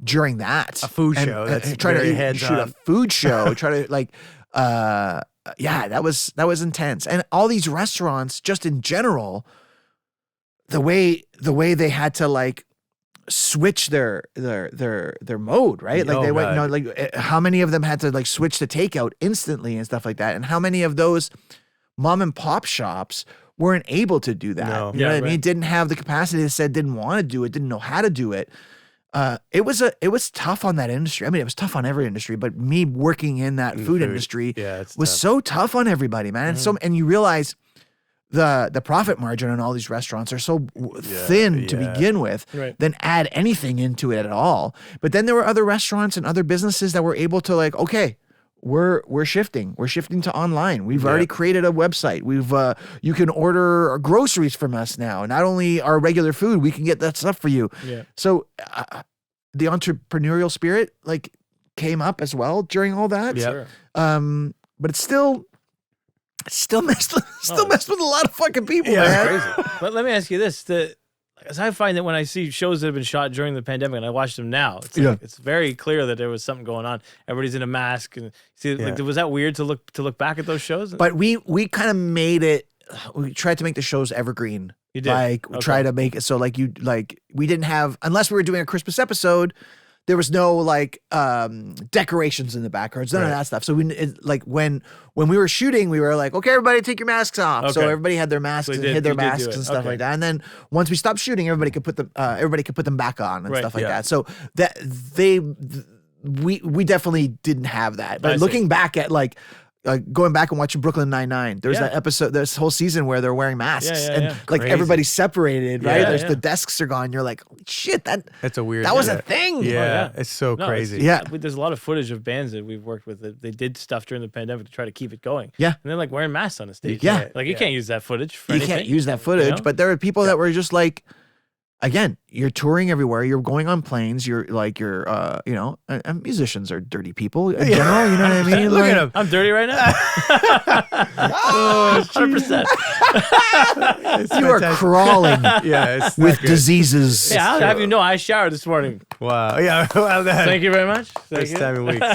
[SPEAKER 1] during that
[SPEAKER 2] A food show. That's
[SPEAKER 1] trying
[SPEAKER 2] very
[SPEAKER 1] to
[SPEAKER 2] hands-on.
[SPEAKER 1] shoot a food show. Try to like, that was intense. And all these restaurants, just in general, the way they had to like switch their mode, right? Like they went, like how many of them had to like switch to takeout instantly and stuff like that, and how many of those mom and pop shops weren't able to do that.
[SPEAKER 2] No.
[SPEAKER 1] You know what I mean? Didn't have the capacity. They said didn't want to do it, didn't know how to do it. It was tough on that industry. I mean, it was tough on every industry, but me working in that food industry was so tough on everybody, man. And and you realize the profit margin on all these restaurants are so thin to begin with, then add anything into it at all. But then there were other restaurants and other businesses that were able to like, okay, we're shifting. We're shifting to online. We've already created a website. You can order groceries from us now. Not only our regular food, we can get that stuff for you.
[SPEAKER 3] Yeah.
[SPEAKER 1] So the entrepreneurial spirit like came up as well during all that.
[SPEAKER 2] Yeah.
[SPEAKER 3] Sure.
[SPEAKER 1] But it's still messed with a lot of fucking people, man.
[SPEAKER 3] Crazy. But let me ask you this: as I find that when I see shows that have been shot during the pandemic and I watch them now, it's very clear that there was something going on. Everybody's in a mask, and was that weird to look back at those shows?
[SPEAKER 1] But we kind of made it. We tried to make the shows evergreen.
[SPEAKER 3] You did,
[SPEAKER 1] Try to make it so we didn't have, unless we were doing a Christmas episode, there was no decorations in the backgrounds, none of that stuff. So when we were shooting, we were like, okay, everybody take your masks off. Okay. So everybody had their masks and hid their masks and stuff like that. And then once we stopped shooting, everybody could put them back on and stuff like that. So that we definitely didn't have that. But looking back at going back and watching Brooklyn Nine-Nine, there's that episode, this whole season where they're wearing masks and everybody's separated, right? The desks are gone. You're like, holy shit,
[SPEAKER 2] that's a weird.
[SPEAKER 1] That was a thing.
[SPEAKER 2] Yeah, it's so crazy.
[SPEAKER 3] There's a lot of footage of bands that we've worked with that they did stuff during the pandemic to try to keep it going.
[SPEAKER 1] Yeah,
[SPEAKER 3] and they're like wearing masks on the stage.
[SPEAKER 1] Yeah,
[SPEAKER 3] you can't use that footage for anything.
[SPEAKER 1] You can't use that footage, but there are people that were just like, again, you're touring everywhere. You're going on planes. And musicians are dirty people in general. You know what I mean?
[SPEAKER 3] Look at him. I'm dirty right now. 100%.
[SPEAKER 1] You are crawling with diseases.
[SPEAKER 3] Yeah, I'll have you know I showered this morning.
[SPEAKER 2] Wow. Yeah. Well,
[SPEAKER 3] thank you very much.
[SPEAKER 2] First time in weeks.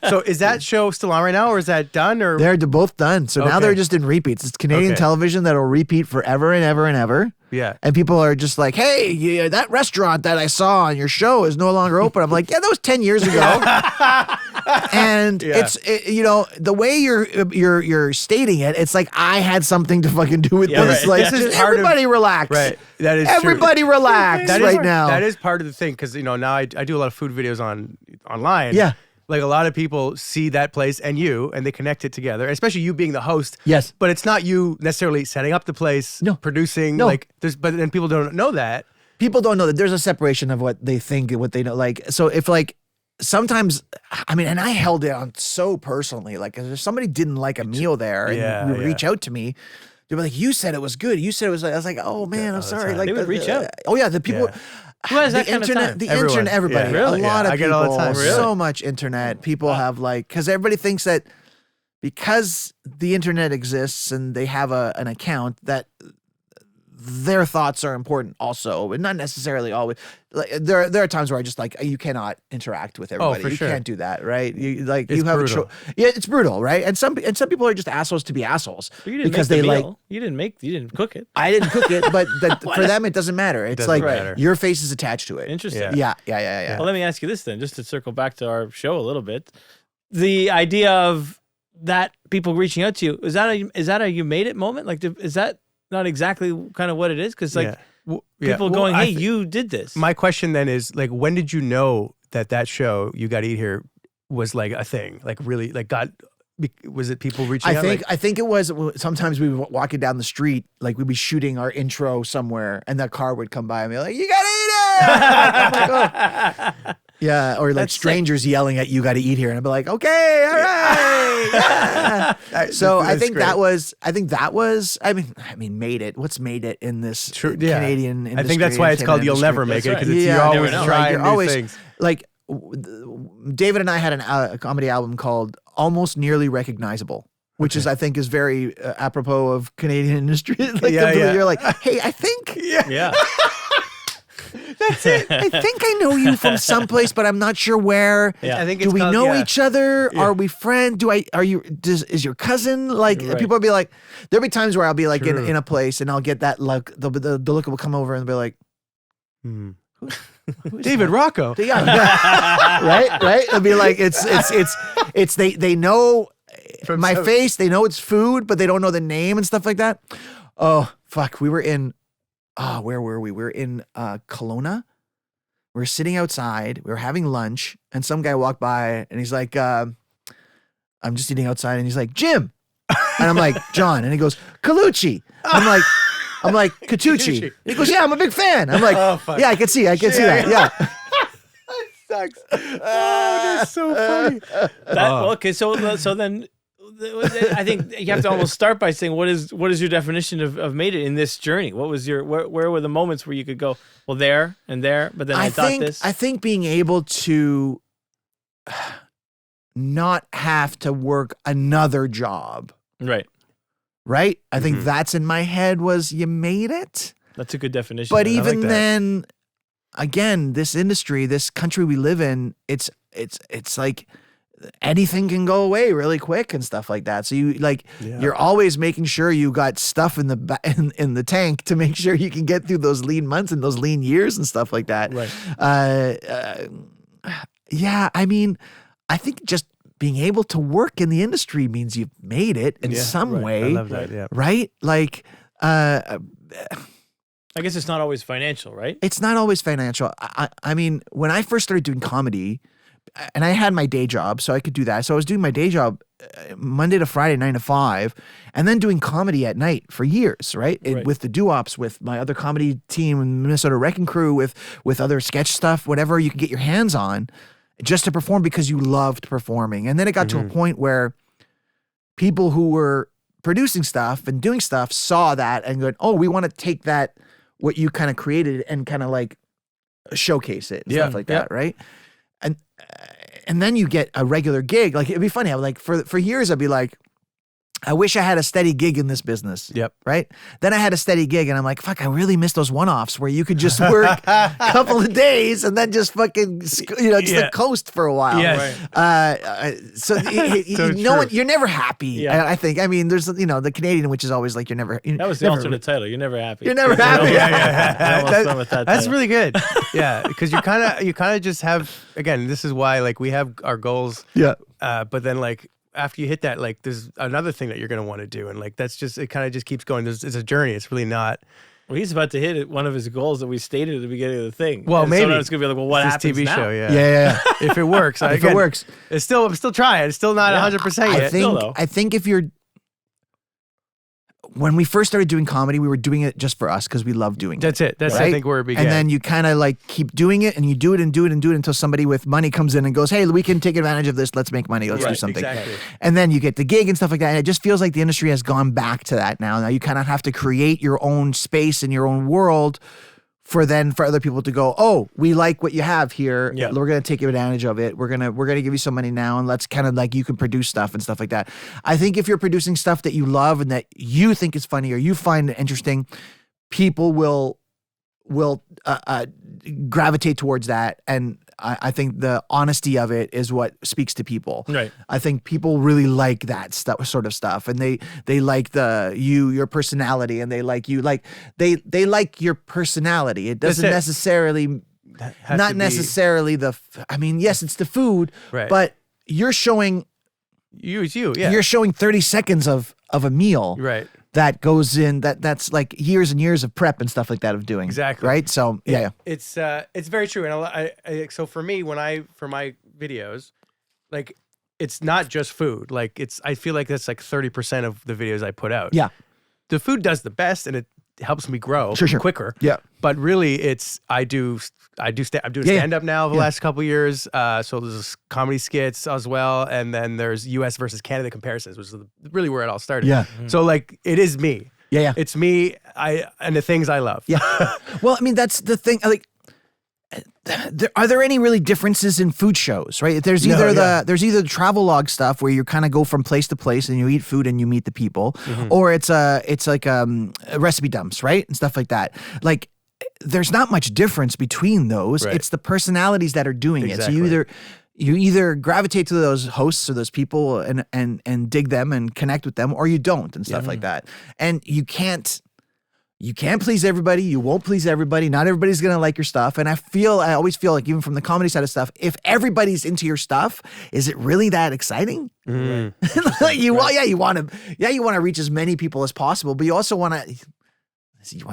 [SPEAKER 2] So is that show still on right now, or is that done? Or
[SPEAKER 1] they're both done. So now they're just in repeats. It's Canadian television that'll repeat forever and ever and ever.
[SPEAKER 2] Yeah.
[SPEAKER 1] And people are just like, hey, that restaurant that I saw on your show is no longer open. I'm like, yeah, that was 10 years ago. And the way you're stating it, it's like I had something to fucking do with this. Like,
[SPEAKER 2] this is
[SPEAKER 1] everybody relax.
[SPEAKER 2] Right. That is
[SPEAKER 1] everybody
[SPEAKER 2] true.
[SPEAKER 1] relax now.
[SPEAKER 2] That is part of the thing, because now I do a lot of food videos online.
[SPEAKER 1] Yeah.
[SPEAKER 2] Like a lot of people see that place and they connect it together, especially you being the host.
[SPEAKER 1] Yes.
[SPEAKER 2] But it's not you necessarily setting up the place, producing.
[SPEAKER 1] No.
[SPEAKER 2] But then people don't know that.
[SPEAKER 1] People don't know that there's a separation of what they think and what they know. Like, so if sometimes, and I held it on so personally, like if somebody didn't like a meal there and would reach out to me, they'd be like, you said it was good. You said it was, I was like, oh man, I'm sorry. Like
[SPEAKER 3] they would reach out.
[SPEAKER 1] Oh yeah. The people.
[SPEAKER 3] Yeah. Who has that kind of time?
[SPEAKER 1] The internet, everybody.
[SPEAKER 2] Yeah. Really?
[SPEAKER 1] A lot of
[SPEAKER 2] I
[SPEAKER 1] people.
[SPEAKER 2] get it all the time.
[SPEAKER 1] Really? So much internet. People have because everybody thinks that because the internet exists and they have an account that their thoughts are important also, but not necessarily always. Like, there are times where I just you cannot interact with everybody.
[SPEAKER 2] For
[SPEAKER 1] you
[SPEAKER 2] sure.
[SPEAKER 1] can't do that, right? You have
[SPEAKER 2] brutal.
[SPEAKER 1] it's brutal, right? And some people are just assholes to be assholes because they
[SPEAKER 3] meal. You didn't cook it.
[SPEAKER 1] I didn't cook it, but for them it doesn't matter. It's
[SPEAKER 2] matter.
[SPEAKER 1] Your face is attached to it.
[SPEAKER 3] Interesting.
[SPEAKER 1] Yeah.
[SPEAKER 3] Well, let me ask you this then, just to circle back to our show a little bit. The idea of that people reaching out to you, is that a you made it moment? Like, is that not exactly kind of what it is? Because people going, hey, you did this.
[SPEAKER 2] My question then is, when did you know that show You Gotta Eat Here was a thing? Really, was it people reaching out?
[SPEAKER 1] I think it was. Sometimes we were walking down the street, we'd be shooting our intro somewhere, and that car would come by and be like, "You gotta eat it!" I'm like, oh. Yeah, or strangers yelling at "You gotta eat here," and I'd be like, "Okay, all right." Yeah. So I think that was. Made it. What's made it in this Canadian industry?
[SPEAKER 2] I think that's why it's called "You'll Never Make It," because you're always trying new things.
[SPEAKER 1] David and I had a comedy album called Almost Nearly Recognizable, which is, I think, is very apropos of Canadian industry. You're like, hey, I think.
[SPEAKER 3] Yeah.
[SPEAKER 1] That's it. I think I know you from someplace, but I'm not sure where.
[SPEAKER 3] Yeah.
[SPEAKER 2] I think
[SPEAKER 1] do we know each other? Yeah. Are we friends? Is your cousin? People will be like, there'll be times where I'll be in a place and I'll get that look. The look will come over and they'll be like,
[SPEAKER 2] David Rocco.
[SPEAKER 1] Yeah. Right. It'll be like it's they know my face. They know it's food, but they don't know the name and stuff like that. Oh fuck, we were in. Where were we? We were in Kelowna. We were sitting outside. We were having lunch, and some guy walked by, and he's like, "I'm just eating outside," and he's like, "Jim," and I'm like, "John," and he goes, "Catucci." I'm like, "Catucci." And he goes, "Yeah, I'm a big fan." I'm like, "Yeah, I can see that." Yeah.
[SPEAKER 2] sucks. Oh, that's so funny.
[SPEAKER 3] Okay, so then I think you have to almost start by saying what is your definition of made it in this journey? What was where were the moments where you could go, well, there and there, but then I thought this.
[SPEAKER 1] I think being able to not have to work another job.
[SPEAKER 3] Right.
[SPEAKER 1] Right? I think that's in my head was you made it.
[SPEAKER 3] That's a good definition.
[SPEAKER 1] But even then, again, this industry, this country we live in, it's like anything can go away really quick and stuff like that. So you're always making sure you got stuff in the in the tank to make sure you can get through those lean months and those lean years and stuff like that.
[SPEAKER 3] Right.
[SPEAKER 1] Yeah, I mean, I think just being able to work in the industry means you've made it in some way.
[SPEAKER 2] I love that. Yeah.
[SPEAKER 1] Right? Like,
[SPEAKER 3] I guess it's not always financial, right?
[SPEAKER 1] it's not always financial. I mean, when I first started doing comedy, and I had my day job, so I could do that. So I was doing my day job Monday to Friday, 9 to 5, and then doing comedy at night for years, right? With the Doo Wops, with my other comedy team, and Minnesota Wrecking Crew, with other sketch stuff, whatever you could get your hands on, just to perform because you loved performing. And then it got to a point where people who were producing stuff and doing stuff saw that and going, oh, we want to take that, what you kind of created, and kind of like showcase it and stuff like that, right? And then you get a regular gig. Like, it'd be funny. I would, like, for years I'd be like, I wish I had a steady gig in this business.
[SPEAKER 2] Yep.
[SPEAKER 1] Right? Then I had a steady gig and I'm like, fuck, I really miss those one-offs where you could just work a couple of days and then just fucking, just coast for a while.
[SPEAKER 2] Yes.
[SPEAKER 1] Right. So you're never happy.
[SPEAKER 3] Yeah.
[SPEAKER 1] I think. I mean, there's, the Canadian, which is always like,
[SPEAKER 3] that was the alternate title. You're never happy.
[SPEAKER 1] You're never happy.
[SPEAKER 3] I almost went with that
[SPEAKER 2] That's
[SPEAKER 3] title.
[SPEAKER 2] really good. Yeah, because you kind of just have, again, this is why, like, we have our goals.
[SPEAKER 1] Yeah.
[SPEAKER 2] But then, like, after you hit that, like, there's another thing that you're going to want to do. And, like, that's just, it kind of just keeps going. It's a journey. It's really not.
[SPEAKER 3] Well, he's about to hit one of his goals that we stated at the beginning of the thing.
[SPEAKER 2] Well,
[SPEAKER 3] and
[SPEAKER 2] maybe.
[SPEAKER 3] So now it's going to be like, well, what
[SPEAKER 2] It's
[SPEAKER 3] happens
[SPEAKER 2] this TV
[SPEAKER 3] now?
[SPEAKER 2] show, yeah.
[SPEAKER 1] Yeah.
[SPEAKER 2] If it works.
[SPEAKER 1] If it works.
[SPEAKER 2] I'm still trying. It's still not 100% yet.
[SPEAKER 1] I think if you're, when we first started doing comedy, we were doing it just for us because we love doing it.
[SPEAKER 2] That's it. That's,
[SPEAKER 1] right?
[SPEAKER 2] I think, where it began.
[SPEAKER 1] And then you kind of like keep doing it, and you do it and do it and do it until somebody with money comes in and goes, hey, we can take advantage of this. Let's make money. Let's do something.
[SPEAKER 2] Exactly.
[SPEAKER 1] And then you get the gig and stuff like that. And it just feels like the industry has gone back to that now. Now you kind of have to create your own space in your own world for other people to go, oh, we like what you have here.
[SPEAKER 3] Yeah.
[SPEAKER 1] We're going to take advantage of it. We're gonna give you some money now, and let's kind of like, you can produce stuff and stuff like that. I think if you're producing stuff that you love and that you think is funny or you find it interesting, people will gravitate towards that. And I think the honesty of it is what speaks to people.
[SPEAKER 3] Right.
[SPEAKER 1] I think people really like that sort of stuff, and they like your personality, and they like you, like they like your personality. It doesn't necessarily, not necessarily yes, it's the food,
[SPEAKER 2] Right.
[SPEAKER 1] but you're showing
[SPEAKER 2] It's you, yeah.
[SPEAKER 1] you're showing 30 seconds of a meal,
[SPEAKER 2] Right.
[SPEAKER 1] that goes in, that's like years and years of prep and stuff like that of doing.
[SPEAKER 2] Exactly.
[SPEAKER 1] Right. So yeah.
[SPEAKER 2] It's very true. And I so for me, for my videos, like, it's not just food. Like, I feel like that's like 30% of the videos I put out.
[SPEAKER 1] Yeah.
[SPEAKER 2] The food does the best, and it helps me grow
[SPEAKER 1] Sure.
[SPEAKER 2] quicker.
[SPEAKER 1] Yeah.
[SPEAKER 2] But really, I'm doing stand up now the last couple of years. So there's comedy skits as well, and then there's U.S. versus Canada comparisons, which is really where it all started.
[SPEAKER 1] Yeah.
[SPEAKER 2] So, like, it is me.
[SPEAKER 1] Yeah.
[SPEAKER 2] It's me. And the things I love.
[SPEAKER 1] Yeah. Well, I mean, that's the thing. Like, are there any really differences in food shows, right? There's either the travelogue stuff where you kind of go from place to place and you eat food and you meet the people, or it's like recipe dumps, right? And stuff like that. Like, there's not much difference between those.
[SPEAKER 2] Right.
[SPEAKER 1] It's the personalities that are doing it. So
[SPEAKER 2] Exactly.
[SPEAKER 1] you either gravitate to those hosts or those people and dig them and connect with them, or you don't, and stuff like that. And you can't please everybody. You won't please everybody. Not everybody's going to like your stuff. And I always feel like, even from the comedy side of stuff, if everybody's into your stuff, is it really that exciting?
[SPEAKER 2] Mm.
[SPEAKER 1] You want to reach as many people as possible, but you also want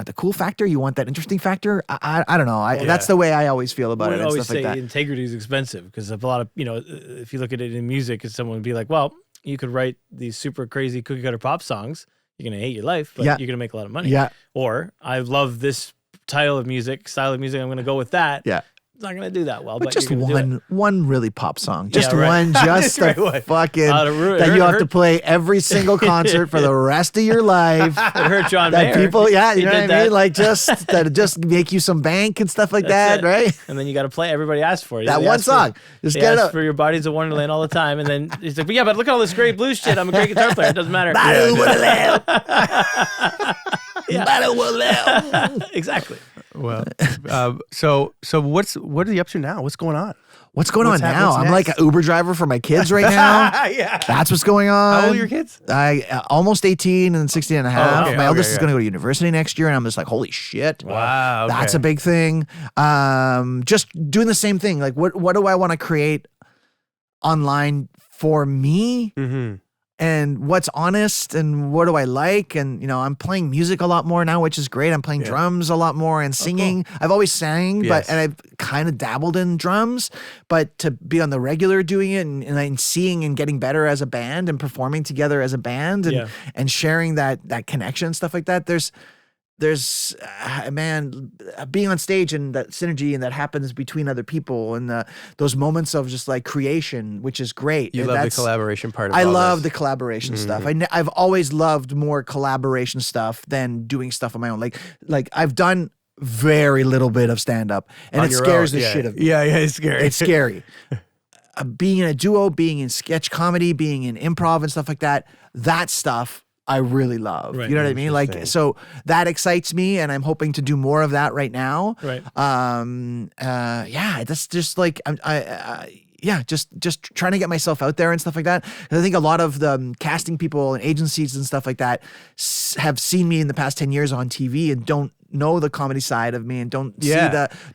[SPEAKER 1] the cool factor. You want that interesting factor. I don't know. That's the way I always feel about it.
[SPEAKER 3] I
[SPEAKER 1] And
[SPEAKER 3] always
[SPEAKER 1] stuff like
[SPEAKER 3] say
[SPEAKER 1] that.
[SPEAKER 3] integrity is expensive, because a lot of, if you look at it in music, someone would be like, well, you could write these super crazy cookie cutter pop songs. You're going to hate your life, but you're going to make a lot of money.
[SPEAKER 1] Yeah.
[SPEAKER 3] Or I love this style of music. I'm going to go with that.
[SPEAKER 1] Yeah.
[SPEAKER 3] it's not gonna do that well.
[SPEAKER 1] But just
[SPEAKER 3] you're gonna do it.
[SPEAKER 1] one really pop song. Just
[SPEAKER 3] Yeah, right.
[SPEAKER 1] one, just
[SPEAKER 2] Right,
[SPEAKER 1] the
[SPEAKER 2] what?
[SPEAKER 1] fucking
[SPEAKER 3] It
[SPEAKER 1] that you have
[SPEAKER 3] hurt-
[SPEAKER 1] to play every single concert for the rest of your life.
[SPEAKER 3] It hurt John
[SPEAKER 1] That
[SPEAKER 3] Mayer.
[SPEAKER 1] people, yeah,
[SPEAKER 3] He
[SPEAKER 1] you know
[SPEAKER 3] did
[SPEAKER 1] what I mean?
[SPEAKER 3] that.
[SPEAKER 1] Like just make you some bank and stuff like
[SPEAKER 3] That's
[SPEAKER 1] that,
[SPEAKER 3] it.
[SPEAKER 1] right?
[SPEAKER 3] And then you got to play. Everybody asks for it.
[SPEAKER 1] That
[SPEAKER 3] They
[SPEAKER 1] one
[SPEAKER 3] ask for-
[SPEAKER 1] song. Just
[SPEAKER 3] they
[SPEAKER 1] get it
[SPEAKER 3] ask
[SPEAKER 1] up.
[SPEAKER 3] for your Bodies of Wonderland all the time, and then he's like, "But yeah, but look at all this great blues shit. I'm a great guitar player. It doesn't matter." Exactly.
[SPEAKER 2] Well, so what are you up to now? What's going on?
[SPEAKER 1] What's going on
[SPEAKER 2] What's
[SPEAKER 1] now?
[SPEAKER 2] what's
[SPEAKER 1] I'm like
[SPEAKER 2] next?
[SPEAKER 1] an Uber driver for my kids right now.
[SPEAKER 2] Yeah.
[SPEAKER 1] That's what's going on.
[SPEAKER 2] How old are your kids?
[SPEAKER 1] Almost 18 and 16 and a half.
[SPEAKER 2] okay,
[SPEAKER 1] My eldest is
[SPEAKER 2] yeah.
[SPEAKER 1] going to go to university next year, and I'm just like, holy shit.
[SPEAKER 2] Wow. Okay.
[SPEAKER 1] That's a big thing. Just doing the same thing. Like, what do I want to create online for me?
[SPEAKER 2] Mm-hmm.
[SPEAKER 1] And what's honest and what do I like? And, I'm playing music a lot more now, which is great. I'm playing drums a lot more and singing. I've always sang,
[SPEAKER 2] Yes.
[SPEAKER 1] and I've kind of dabbled in drums, but to be on the regular doing it and seeing and getting better as a band and performing together as a band and sharing that connection and stuff like that. There's man, being on stage and that synergy and that happens between other people and those moments of just like creation, which is great.
[SPEAKER 2] You
[SPEAKER 1] And
[SPEAKER 2] love the
[SPEAKER 1] that's-
[SPEAKER 2] collaboration part of
[SPEAKER 1] I
[SPEAKER 2] all
[SPEAKER 1] love
[SPEAKER 2] this.
[SPEAKER 1] the collaboration stuff. I've always loved more collaboration stuff than doing stuff on my own. Like I've done very little bit of stand up, and
[SPEAKER 2] On
[SPEAKER 1] it
[SPEAKER 2] your
[SPEAKER 1] scares
[SPEAKER 2] own.
[SPEAKER 1] the
[SPEAKER 2] Yeah.
[SPEAKER 1] shit of me.
[SPEAKER 2] Yeah, it's scary.
[SPEAKER 1] It's scary. Being in a duo, being in sketch comedy, being in improv and stuff like that, that stuff I really love.
[SPEAKER 3] Right.
[SPEAKER 1] You know what I mean? Like,
[SPEAKER 2] Interesting.
[SPEAKER 1] so that excites me, and I'm hoping to do more of that right now.
[SPEAKER 3] Right.
[SPEAKER 1] Yeah, that's just like, just trying to get myself out there and stuff like that. And I think a lot of the casting people and agencies and stuff like that have seen me in the past 10 years on TV and don't know the comedy side of me and don't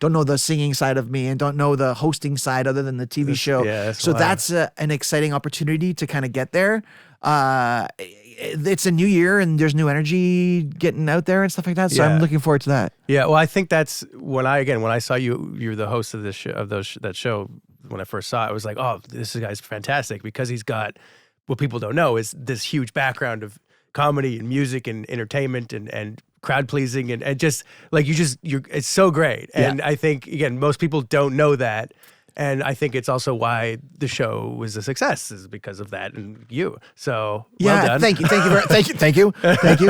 [SPEAKER 1] know the singing side of me and don't know the hosting side other than the TV show.
[SPEAKER 2] that's
[SPEAKER 1] So
[SPEAKER 2] wild.
[SPEAKER 1] that's an exciting opportunity to kind of get there. It's a new year and there's new energy getting out there and stuff like that. So
[SPEAKER 2] Yeah.
[SPEAKER 1] I'm looking forward to that.
[SPEAKER 2] Yeah, well, I think that's when I saw you're the host of this show, that show. When I first saw it, I was like, oh, this guy's fantastic because he's got what people don't know is this huge background of comedy and music and entertainment and crowd pleasing and just like it's so great. And I think again, most people don't know that. And I think it's also why the show was a success is because of that and you. So well done.
[SPEAKER 1] Thank you.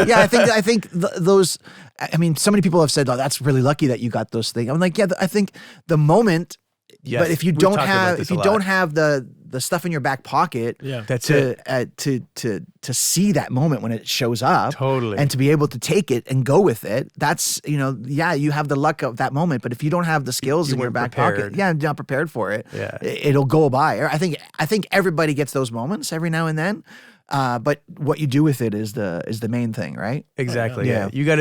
[SPEAKER 1] Yeah, I think those. I mean, so many people have said, "Oh, that's really lucky that you got those things." I'm like, yeah, I think the moment.
[SPEAKER 2] Yes,
[SPEAKER 1] but if you
[SPEAKER 2] we've
[SPEAKER 1] don't
[SPEAKER 2] talked about
[SPEAKER 1] have
[SPEAKER 2] this a lot.
[SPEAKER 1] the stuff in your back pocket,
[SPEAKER 2] That's
[SPEAKER 1] to see that moment when it shows up,
[SPEAKER 2] Totally.
[SPEAKER 1] and to be able to take it and go with it, that's you have the luck of that moment. But if you don't have the skills
[SPEAKER 2] You
[SPEAKER 1] in your
[SPEAKER 2] weren't
[SPEAKER 1] back
[SPEAKER 2] prepared.
[SPEAKER 1] pocket, you're not prepared for it.
[SPEAKER 2] Yeah.
[SPEAKER 1] It'll go by. I think everybody gets those moments every now and then. But what you do with it is the main thing, right?
[SPEAKER 2] Exactly.
[SPEAKER 1] Yeah.
[SPEAKER 2] You got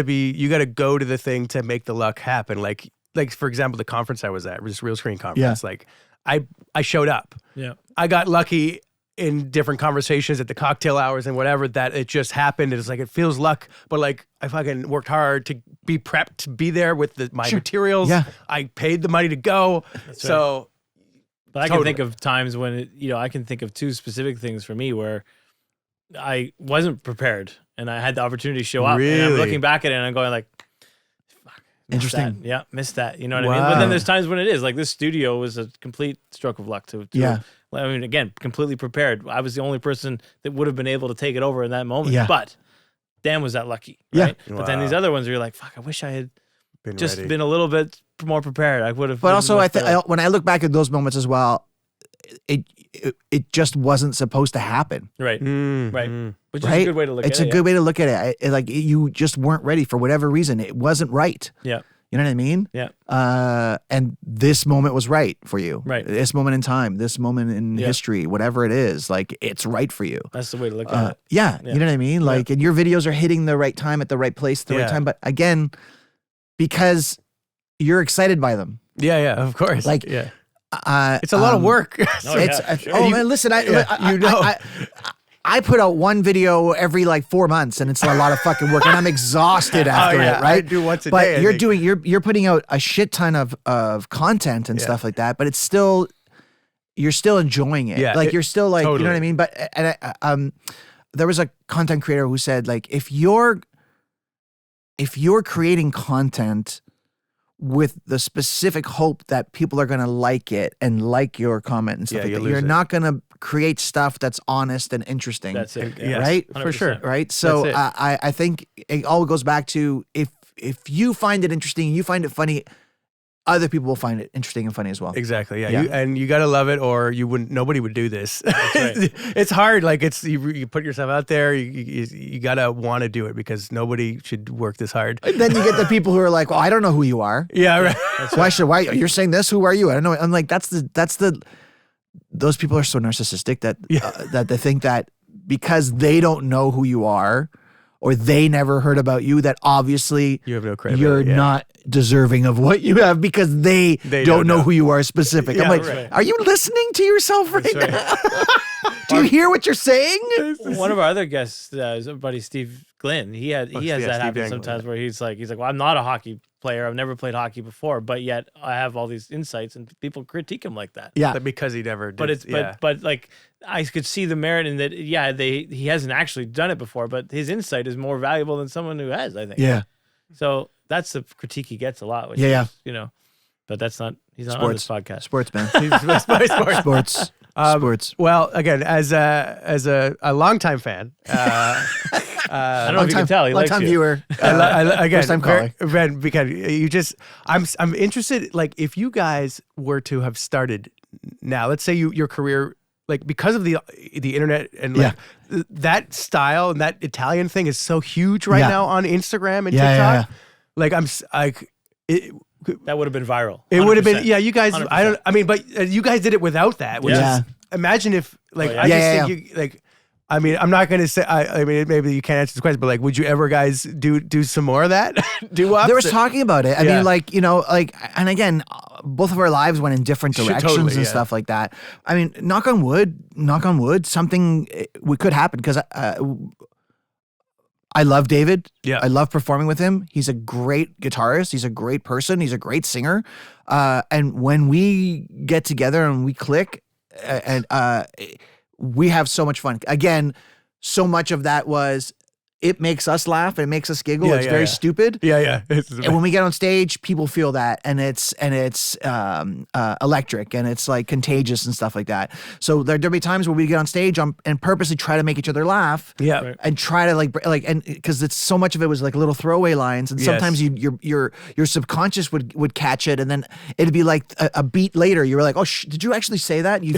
[SPEAKER 2] to go to the thing to make the luck happen. Like for example, the conference I was at, this Real Screen conference. Like I showed up.
[SPEAKER 3] Yeah.
[SPEAKER 2] I got lucky in different conversations at the cocktail hours and whatever that it just happened. It's like it feels luck, but like I fucking worked hard to be prepped to be there with my materials.
[SPEAKER 1] Yeah.
[SPEAKER 2] I paid the money to go. So
[SPEAKER 3] But I can
[SPEAKER 2] Totally.
[SPEAKER 3] think of times when I can think of two specific things for me where I wasn't prepared and I had the opportunity to show up. And I'm
[SPEAKER 2] Really?
[SPEAKER 3] looking back at it and I'm going like, fuck. missed
[SPEAKER 1] Interesting.
[SPEAKER 3] that. Yeah, missed that. You know what I mean? But
[SPEAKER 2] Wow.
[SPEAKER 3] then there's times when it is like this studio was a complete stroke of luck to
[SPEAKER 1] Yeah.
[SPEAKER 3] I mean, again, completely prepared. I was the only person that would have been able to take it over in that moment.
[SPEAKER 1] Yeah.
[SPEAKER 3] But damn, was that lucky.
[SPEAKER 1] Yeah.
[SPEAKER 3] Right? But then these other ones where you're like, fuck, I wish I had
[SPEAKER 2] been
[SPEAKER 3] just
[SPEAKER 2] ready.
[SPEAKER 3] been a little bit more prepared. I would have.
[SPEAKER 1] But also, when I look back at those moments as well, it just wasn't supposed to happen.
[SPEAKER 3] right, right. Which is
[SPEAKER 1] Right?
[SPEAKER 3] a good way to look
[SPEAKER 1] It's
[SPEAKER 3] at
[SPEAKER 1] a
[SPEAKER 3] it.
[SPEAKER 1] good way to look at it. You just weren't ready for whatever reason. It wasn't right.
[SPEAKER 3] Yeah.
[SPEAKER 1] You know what I mean?
[SPEAKER 3] Yeah.
[SPEAKER 1] And this moment was right for you.
[SPEAKER 3] Right.
[SPEAKER 1] This moment in time, this moment in
[SPEAKER 3] Yeah.
[SPEAKER 1] history, whatever it is, like it's right for you.
[SPEAKER 3] That's the way to look at it.
[SPEAKER 1] Yeah, you know what I mean? Like, and your videos are hitting the right time at the right place at the right
[SPEAKER 2] Yeah.
[SPEAKER 1] time. But again, because you're excited by them.
[SPEAKER 2] Yeah, of course.
[SPEAKER 1] Like,
[SPEAKER 2] yeah.
[SPEAKER 1] Uh,
[SPEAKER 2] It's a lot of work.
[SPEAKER 3] Oh,
[SPEAKER 1] It's
[SPEAKER 3] yeah, sure.
[SPEAKER 1] oh man, listen, I put out one video every like 4 months, and it's a lot of fucking work, and I'm exhausted after
[SPEAKER 2] yeah,
[SPEAKER 1] it. Right?
[SPEAKER 2] I do once a
[SPEAKER 1] but
[SPEAKER 2] day, I
[SPEAKER 1] you're
[SPEAKER 2] think.
[SPEAKER 1] doing you're putting out a shit ton of content and stuff like that. But it's still you're still enjoying it.
[SPEAKER 2] Yeah,
[SPEAKER 1] Like you're still like you know
[SPEAKER 2] totally.
[SPEAKER 1] what I mean. But there was a content creator who said like if you're creating content with the specific hope that people are going to like it and like your comment and stuff like that. You're not going to create stuff that's honest and interesting.
[SPEAKER 3] That's it.
[SPEAKER 2] Yes,
[SPEAKER 1] right?
[SPEAKER 3] 100%.
[SPEAKER 1] For sure. Right? So I think it all goes back to if you find it interesting, you find it funny, other people will find it interesting and funny as well.
[SPEAKER 2] Exactly. Yeah. You got to love it, or nobody would do this.
[SPEAKER 3] That's right.
[SPEAKER 2] It's hard. Like you put yourself out there. You got to want to do it because nobody should work this hard.
[SPEAKER 1] And then you get the people who are like, well, I don't know who you are.
[SPEAKER 2] Yeah. Right.
[SPEAKER 1] Why you're saying this? Who are you? I don't know. I'm like, those people are so narcissistic that that they think that because they don't know who you are, or they never heard about you, that obviously
[SPEAKER 2] you have no credibility.
[SPEAKER 1] You're not deserving of what you have because they don't know who you are specific.
[SPEAKER 2] Yeah,
[SPEAKER 1] I'm like,
[SPEAKER 2] right.
[SPEAKER 1] are you listening to yourself right now? Do you hear what you're saying?
[SPEAKER 3] One of our other guests, his buddy Steve Glynn, he has that happen sometimes where he's like, well, I'm not a hockey player. I've never played hockey before, but yet I have all these insights, and people critique him like that.
[SPEAKER 1] Yeah,
[SPEAKER 2] but because he never did.
[SPEAKER 3] But like I could see the merit in that. Yeah, he hasn't actually done it before, but his insight is more valuable than someone who has, I think.
[SPEAKER 1] Yeah.
[SPEAKER 3] So that's the critique he gets a lot. Which
[SPEAKER 1] is,
[SPEAKER 3] but that's not. He's not on this podcast.
[SPEAKER 1] Sports, man.
[SPEAKER 2] Sports.
[SPEAKER 1] Sports.
[SPEAKER 2] Well, again, as a longtime fan,
[SPEAKER 3] I don't know if you can tell. He likes
[SPEAKER 1] long-time
[SPEAKER 3] you.
[SPEAKER 1] viewer.
[SPEAKER 2] Again,
[SPEAKER 1] first time caller.
[SPEAKER 2] Ben, because you just, I'm interested. Like, if you guys were to have started now, let's say your career, like because of the internet and like that style and that Italian thing is so huge right now on Instagram and TikTok.
[SPEAKER 1] Yeah.
[SPEAKER 2] Like
[SPEAKER 3] that would have been viral. 100%.
[SPEAKER 2] It would have been, you guys,
[SPEAKER 3] 100%.
[SPEAKER 2] But you guys did it without that, which is, imagine if, like, I just think you, like, I mean, I'm not going to say, I mean, maybe you can't answer this question, but like, would you ever guys do some more of that? Doo Wops?
[SPEAKER 1] There was talking about it. I mean, like, and again, both of our lives went in different directions and stuff like that. I mean, knock on wood, something could happen because I love David.
[SPEAKER 2] Yeah.
[SPEAKER 1] I love performing with him. He's a great guitarist. He's a great person. He's a great singer. And when we get together and we click, we have so much fun. Again, so much of that was it makes us laugh and it makes us giggle. It's very stupid.
[SPEAKER 2] Yeah.
[SPEAKER 1] And when we get on stage, people feel that, and it's electric, and it's like contagious and stuff like that. So there'll be times where we get on stage and purposely try to make each other laugh.
[SPEAKER 2] Yeah. Right.
[SPEAKER 1] And try to and because it's so much of it was like little throwaway lines, and sometimes your subconscious would catch it, and then it'd be like a beat later you were like, oh, did you actually say that? You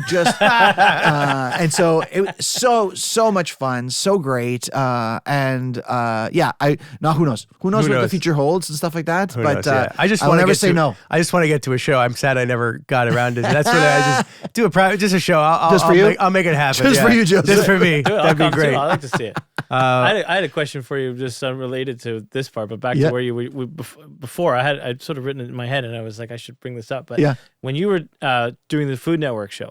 [SPEAKER 1] just and so it so much fun, so great. Who knows what the future holds and stuff like that. But
[SPEAKER 2] I just
[SPEAKER 1] I'll never say no.
[SPEAKER 2] I just want to get to a show. I'm sad I never got around to. That's what I just do just a show. I'll make it happen.
[SPEAKER 1] Just for you, Joseph.
[SPEAKER 2] Just for me. That'd be great.
[SPEAKER 3] I'd like to see it. I had a question for you, just unrelated to this part, but back to where you before. I'd sort of written it in my head, and I was like, I should bring this up. But when you were doing the Food Network show,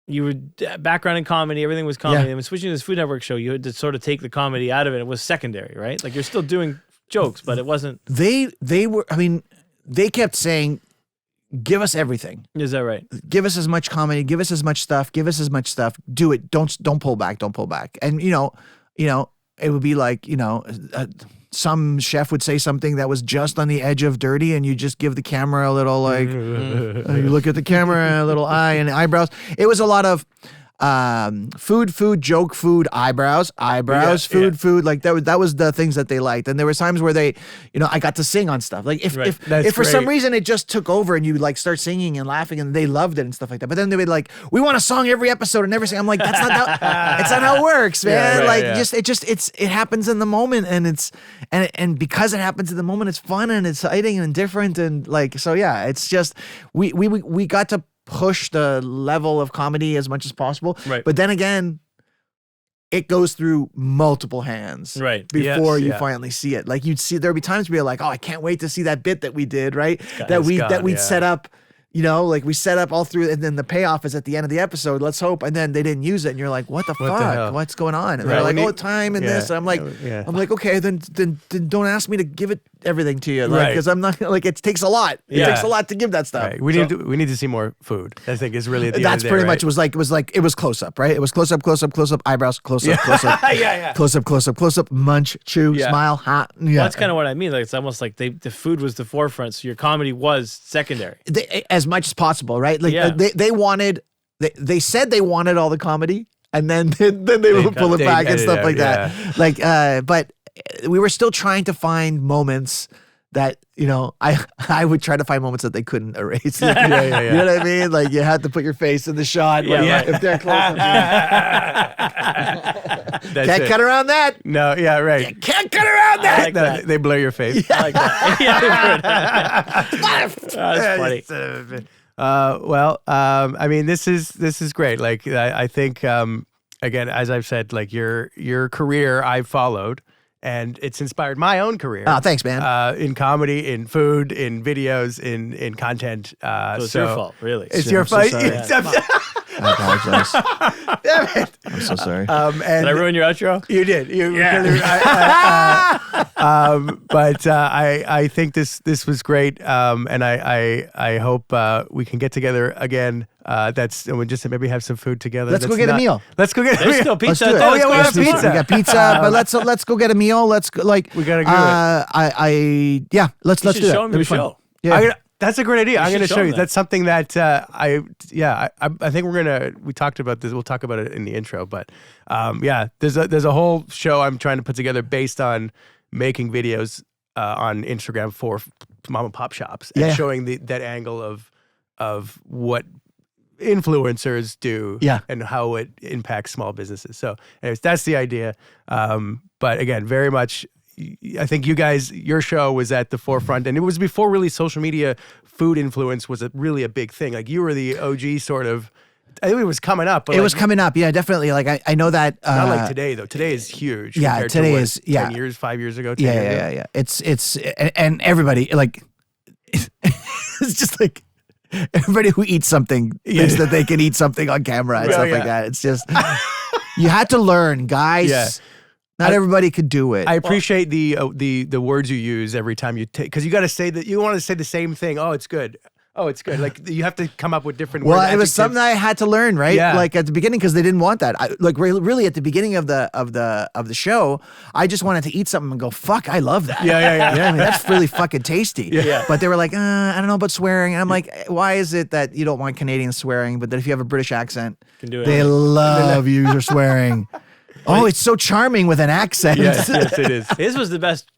[SPEAKER 3] you were background in comedy, everything was comedy. And when switching to this Food Network show, you had to sort of take the comedy out of it. It was secondary, right? Like you're still doing jokes, but it wasn't.
[SPEAKER 1] They were. I mean, they kept saying, "Give us everything."
[SPEAKER 3] Is that right?
[SPEAKER 1] Give us as much comedy. Give us as much stuff. Give us as much stuff. Do it. Don't pull back. Don't pull back. And it would be like some chef would say something that was just on the edge of dirty, and you just give the camera a little like, you look at the camera, a little eye and eyebrows. It was a lot of food, joke, food, eyebrows, food. Like that was the things that they liked. And there were times where they, I got to sing on stuff. Like if for some reason it just took over and you like start singing and laughing and they loved it and stuff like that. But then they would like, we want a song every episode and never sing. I'm like, that's not how it's not how it works, man. It happens in the moment, and because it happens in the moment, it's fun and exciting and different and like it's just we got to push the level of comedy as much as possible.
[SPEAKER 3] Right.
[SPEAKER 1] But then again, it goes through multiple hands before you finally see it. Like there'd be times where you're like, oh, I can't wait to see that bit that we did, right? That we'd set up, You know, like we set up all through, and then the payoff is at the end of the episode. Let's hope, and then they didn't use it, and you're like, "What the fuck? What's going on?" And they're like, "Oh, time and this." And I'm like, "Okay, then don't ask me to give it everything to you, like, because I'm not like it takes a lot. It takes a lot to give that stuff.
[SPEAKER 2] Right. We need to see more food. I think is really
[SPEAKER 1] that's pretty much. It was close up, right? It was close up, eyebrows, close up, close up, close up, munch, chew, smile, hot. Yeah,
[SPEAKER 3] well, that's kind of what I mean. Like it's almost like the food was the forefront, so your comedy was secondary.
[SPEAKER 1] As much as possible, right? Like they said they wanted all the comedy, and then they would pull it back and stuff like that. Like, but we were still trying to find moments that, you know, I would try to find moments that they couldn't erase. You know what I mean? Like you had to put your face in the shot. If they're close. Can't cut around that.
[SPEAKER 2] No, yeah, right.
[SPEAKER 1] You can't cut around that.
[SPEAKER 3] I like that.
[SPEAKER 2] They blur your face.
[SPEAKER 3] I like that. That's funny.
[SPEAKER 2] I mean, this is great. Like, I think, again, as I've said, like your career I've followed, and it's inspired my own career.
[SPEAKER 1] Oh, thanks, man.
[SPEAKER 2] In comedy, in food, in videos, in content.
[SPEAKER 3] So it's your fault, really.
[SPEAKER 2] It's your fault.
[SPEAKER 1] I apologize.
[SPEAKER 2] Damn it.
[SPEAKER 1] I'm so sorry.
[SPEAKER 3] And did I ruin your outro?
[SPEAKER 2] You did. But I think this was great, and I hope we can get together again. And we just maybe have some food together.
[SPEAKER 1] Let's go get a meal.
[SPEAKER 2] Let's go get a
[SPEAKER 3] There's
[SPEAKER 2] meal.
[SPEAKER 3] still pizza.
[SPEAKER 2] Oh yeah, we have pizza.
[SPEAKER 1] We got pizza, but let's go get a meal. Let's go, like
[SPEAKER 2] we gotta do
[SPEAKER 1] it. Let's do that.
[SPEAKER 3] Show them your show.
[SPEAKER 1] Yeah.
[SPEAKER 2] That's a great idea. I'm going to show you.
[SPEAKER 3] that.
[SPEAKER 2] That's something that I think we talked about this. We'll talk about it in the intro, but there's a whole show I'm trying to put together based on making videos on Instagram for mom and pop shops and showing that angle of what influencers do and how it impacts small businesses. So anyways, that's the idea. But again, very much, I think you guys, your show was at the forefront, and it was before really social media. Food influence was really a big thing. Like you were the OG sort of. I think it was coming up. But
[SPEAKER 1] it was coming up, yeah, definitely. Like I know that.
[SPEAKER 2] Not like today though. Today is huge.
[SPEAKER 1] Yeah, today is
[SPEAKER 2] 10 years, 5 years ago. 10 years ago.
[SPEAKER 1] It's and everybody like it's just like everybody who eats something thinks that they can eat something on camera and stuff like that. It's just you had to learn, guys. Yeah. Not everybody could do it.
[SPEAKER 2] I appreciate the words you use every time you take, because you got to say that you want to say the same thing. Oh, it's good. Oh, it's good. Like you have to come up with different words.
[SPEAKER 1] Well, it was something I had to learn, right?
[SPEAKER 2] Yeah.
[SPEAKER 1] Like at the beginning, because they didn't want that. Like really at the beginning of the show, I just wanted to eat something and go, "Fuck, I love that."
[SPEAKER 2] Yeah.
[SPEAKER 1] You know what I mean? That's really fucking tasty.
[SPEAKER 3] Yeah.
[SPEAKER 1] But they were like, I don't know about swearing. And I'm like, why is it that you don't want Canadians swearing, but that if you have a British accent, they love you for swearing? Oh, it's so charming with an accent.
[SPEAKER 2] Yes, it is.
[SPEAKER 3] His was the best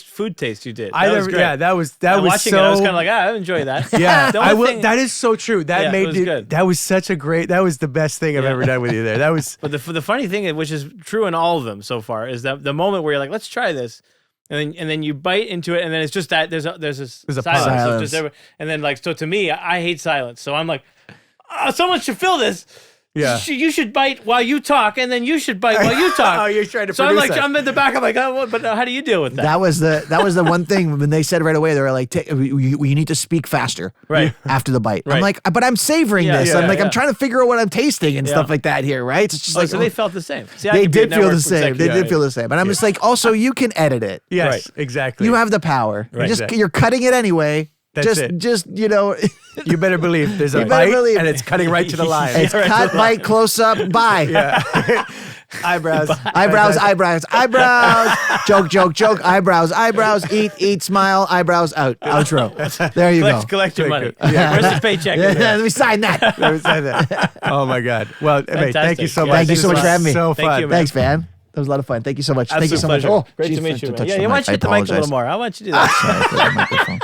[SPEAKER 3] food taste you did.
[SPEAKER 2] That was
[SPEAKER 3] watching
[SPEAKER 2] so.
[SPEAKER 3] it, I was kind of like, I enjoy that.
[SPEAKER 2] Yeah, I will. That is so true. That made it.
[SPEAKER 3] Good.
[SPEAKER 2] That was such a great. That was the best thing I've ever done with you there. That was.
[SPEAKER 3] But the funny thing, which is true in all of them so far, is that the moment where you're like, let's try this, and then you bite into it, and then it's just that there's a silence. So and then like, so to me, I hate silence. So I'm like, someone should fill this.
[SPEAKER 2] Yeah,
[SPEAKER 3] you should bite while you talk, and then you should bite while you talk.
[SPEAKER 2] Oh, you're trying to.
[SPEAKER 3] So I'm like, I'm in the back. I'm like, but how do you deal with that?
[SPEAKER 1] That was the one thing when they said right away. They were like, "We need to speak faster,
[SPEAKER 3] right,
[SPEAKER 1] after the bite."
[SPEAKER 3] Right.
[SPEAKER 1] I'm like, but I'm savoring this. I'm like, I'm trying to figure out what I'm tasting and stuff like that here, right? It's just like,
[SPEAKER 3] so they felt the same. See,
[SPEAKER 1] they did feel the same. They did feel the same. And I'm just like, also, you can edit it.
[SPEAKER 2] Yes, exactly.
[SPEAKER 1] You have the power.
[SPEAKER 2] Right.
[SPEAKER 1] You're cutting it anyway.
[SPEAKER 2] That's it.
[SPEAKER 1] Just you know.
[SPEAKER 2] You better believe there's a bite, and it's cutting right to the line.
[SPEAKER 1] It's cut, bite, close up, bye.
[SPEAKER 2] Yeah. Eyebrows.
[SPEAKER 1] Joke. Eyebrows. Eat. Smile. Eyebrows out. Outro. There you go.
[SPEAKER 3] Collect your money.
[SPEAKER 2] Yeah.
[SPEAKER 3] Where's the paycheck?
[SPEAKER 1] Let me sign that.
[SPEAKER 2] Oh my God. Well, mate, thank you so much.
[SPEAKER 1] Thank you so much for having me.
[SPEAKER 2] So fun.
[SPEAKER 3] Thank you, man.
[SPEAKER 1] Thanks, man. That was a lot of fun. Thank you so much.
[SPEAKER 3] Absolute
[SPEAKER 1] Thank you so
[SPEAKER 3] pleasure.
[SPEAKER 1] much.
[SPEAKER 3] Great to meet you. Man. Yeah, why don't you hit the mic a little more? I want you to do that.
[SPEAKER 1] Sorry for the microphone.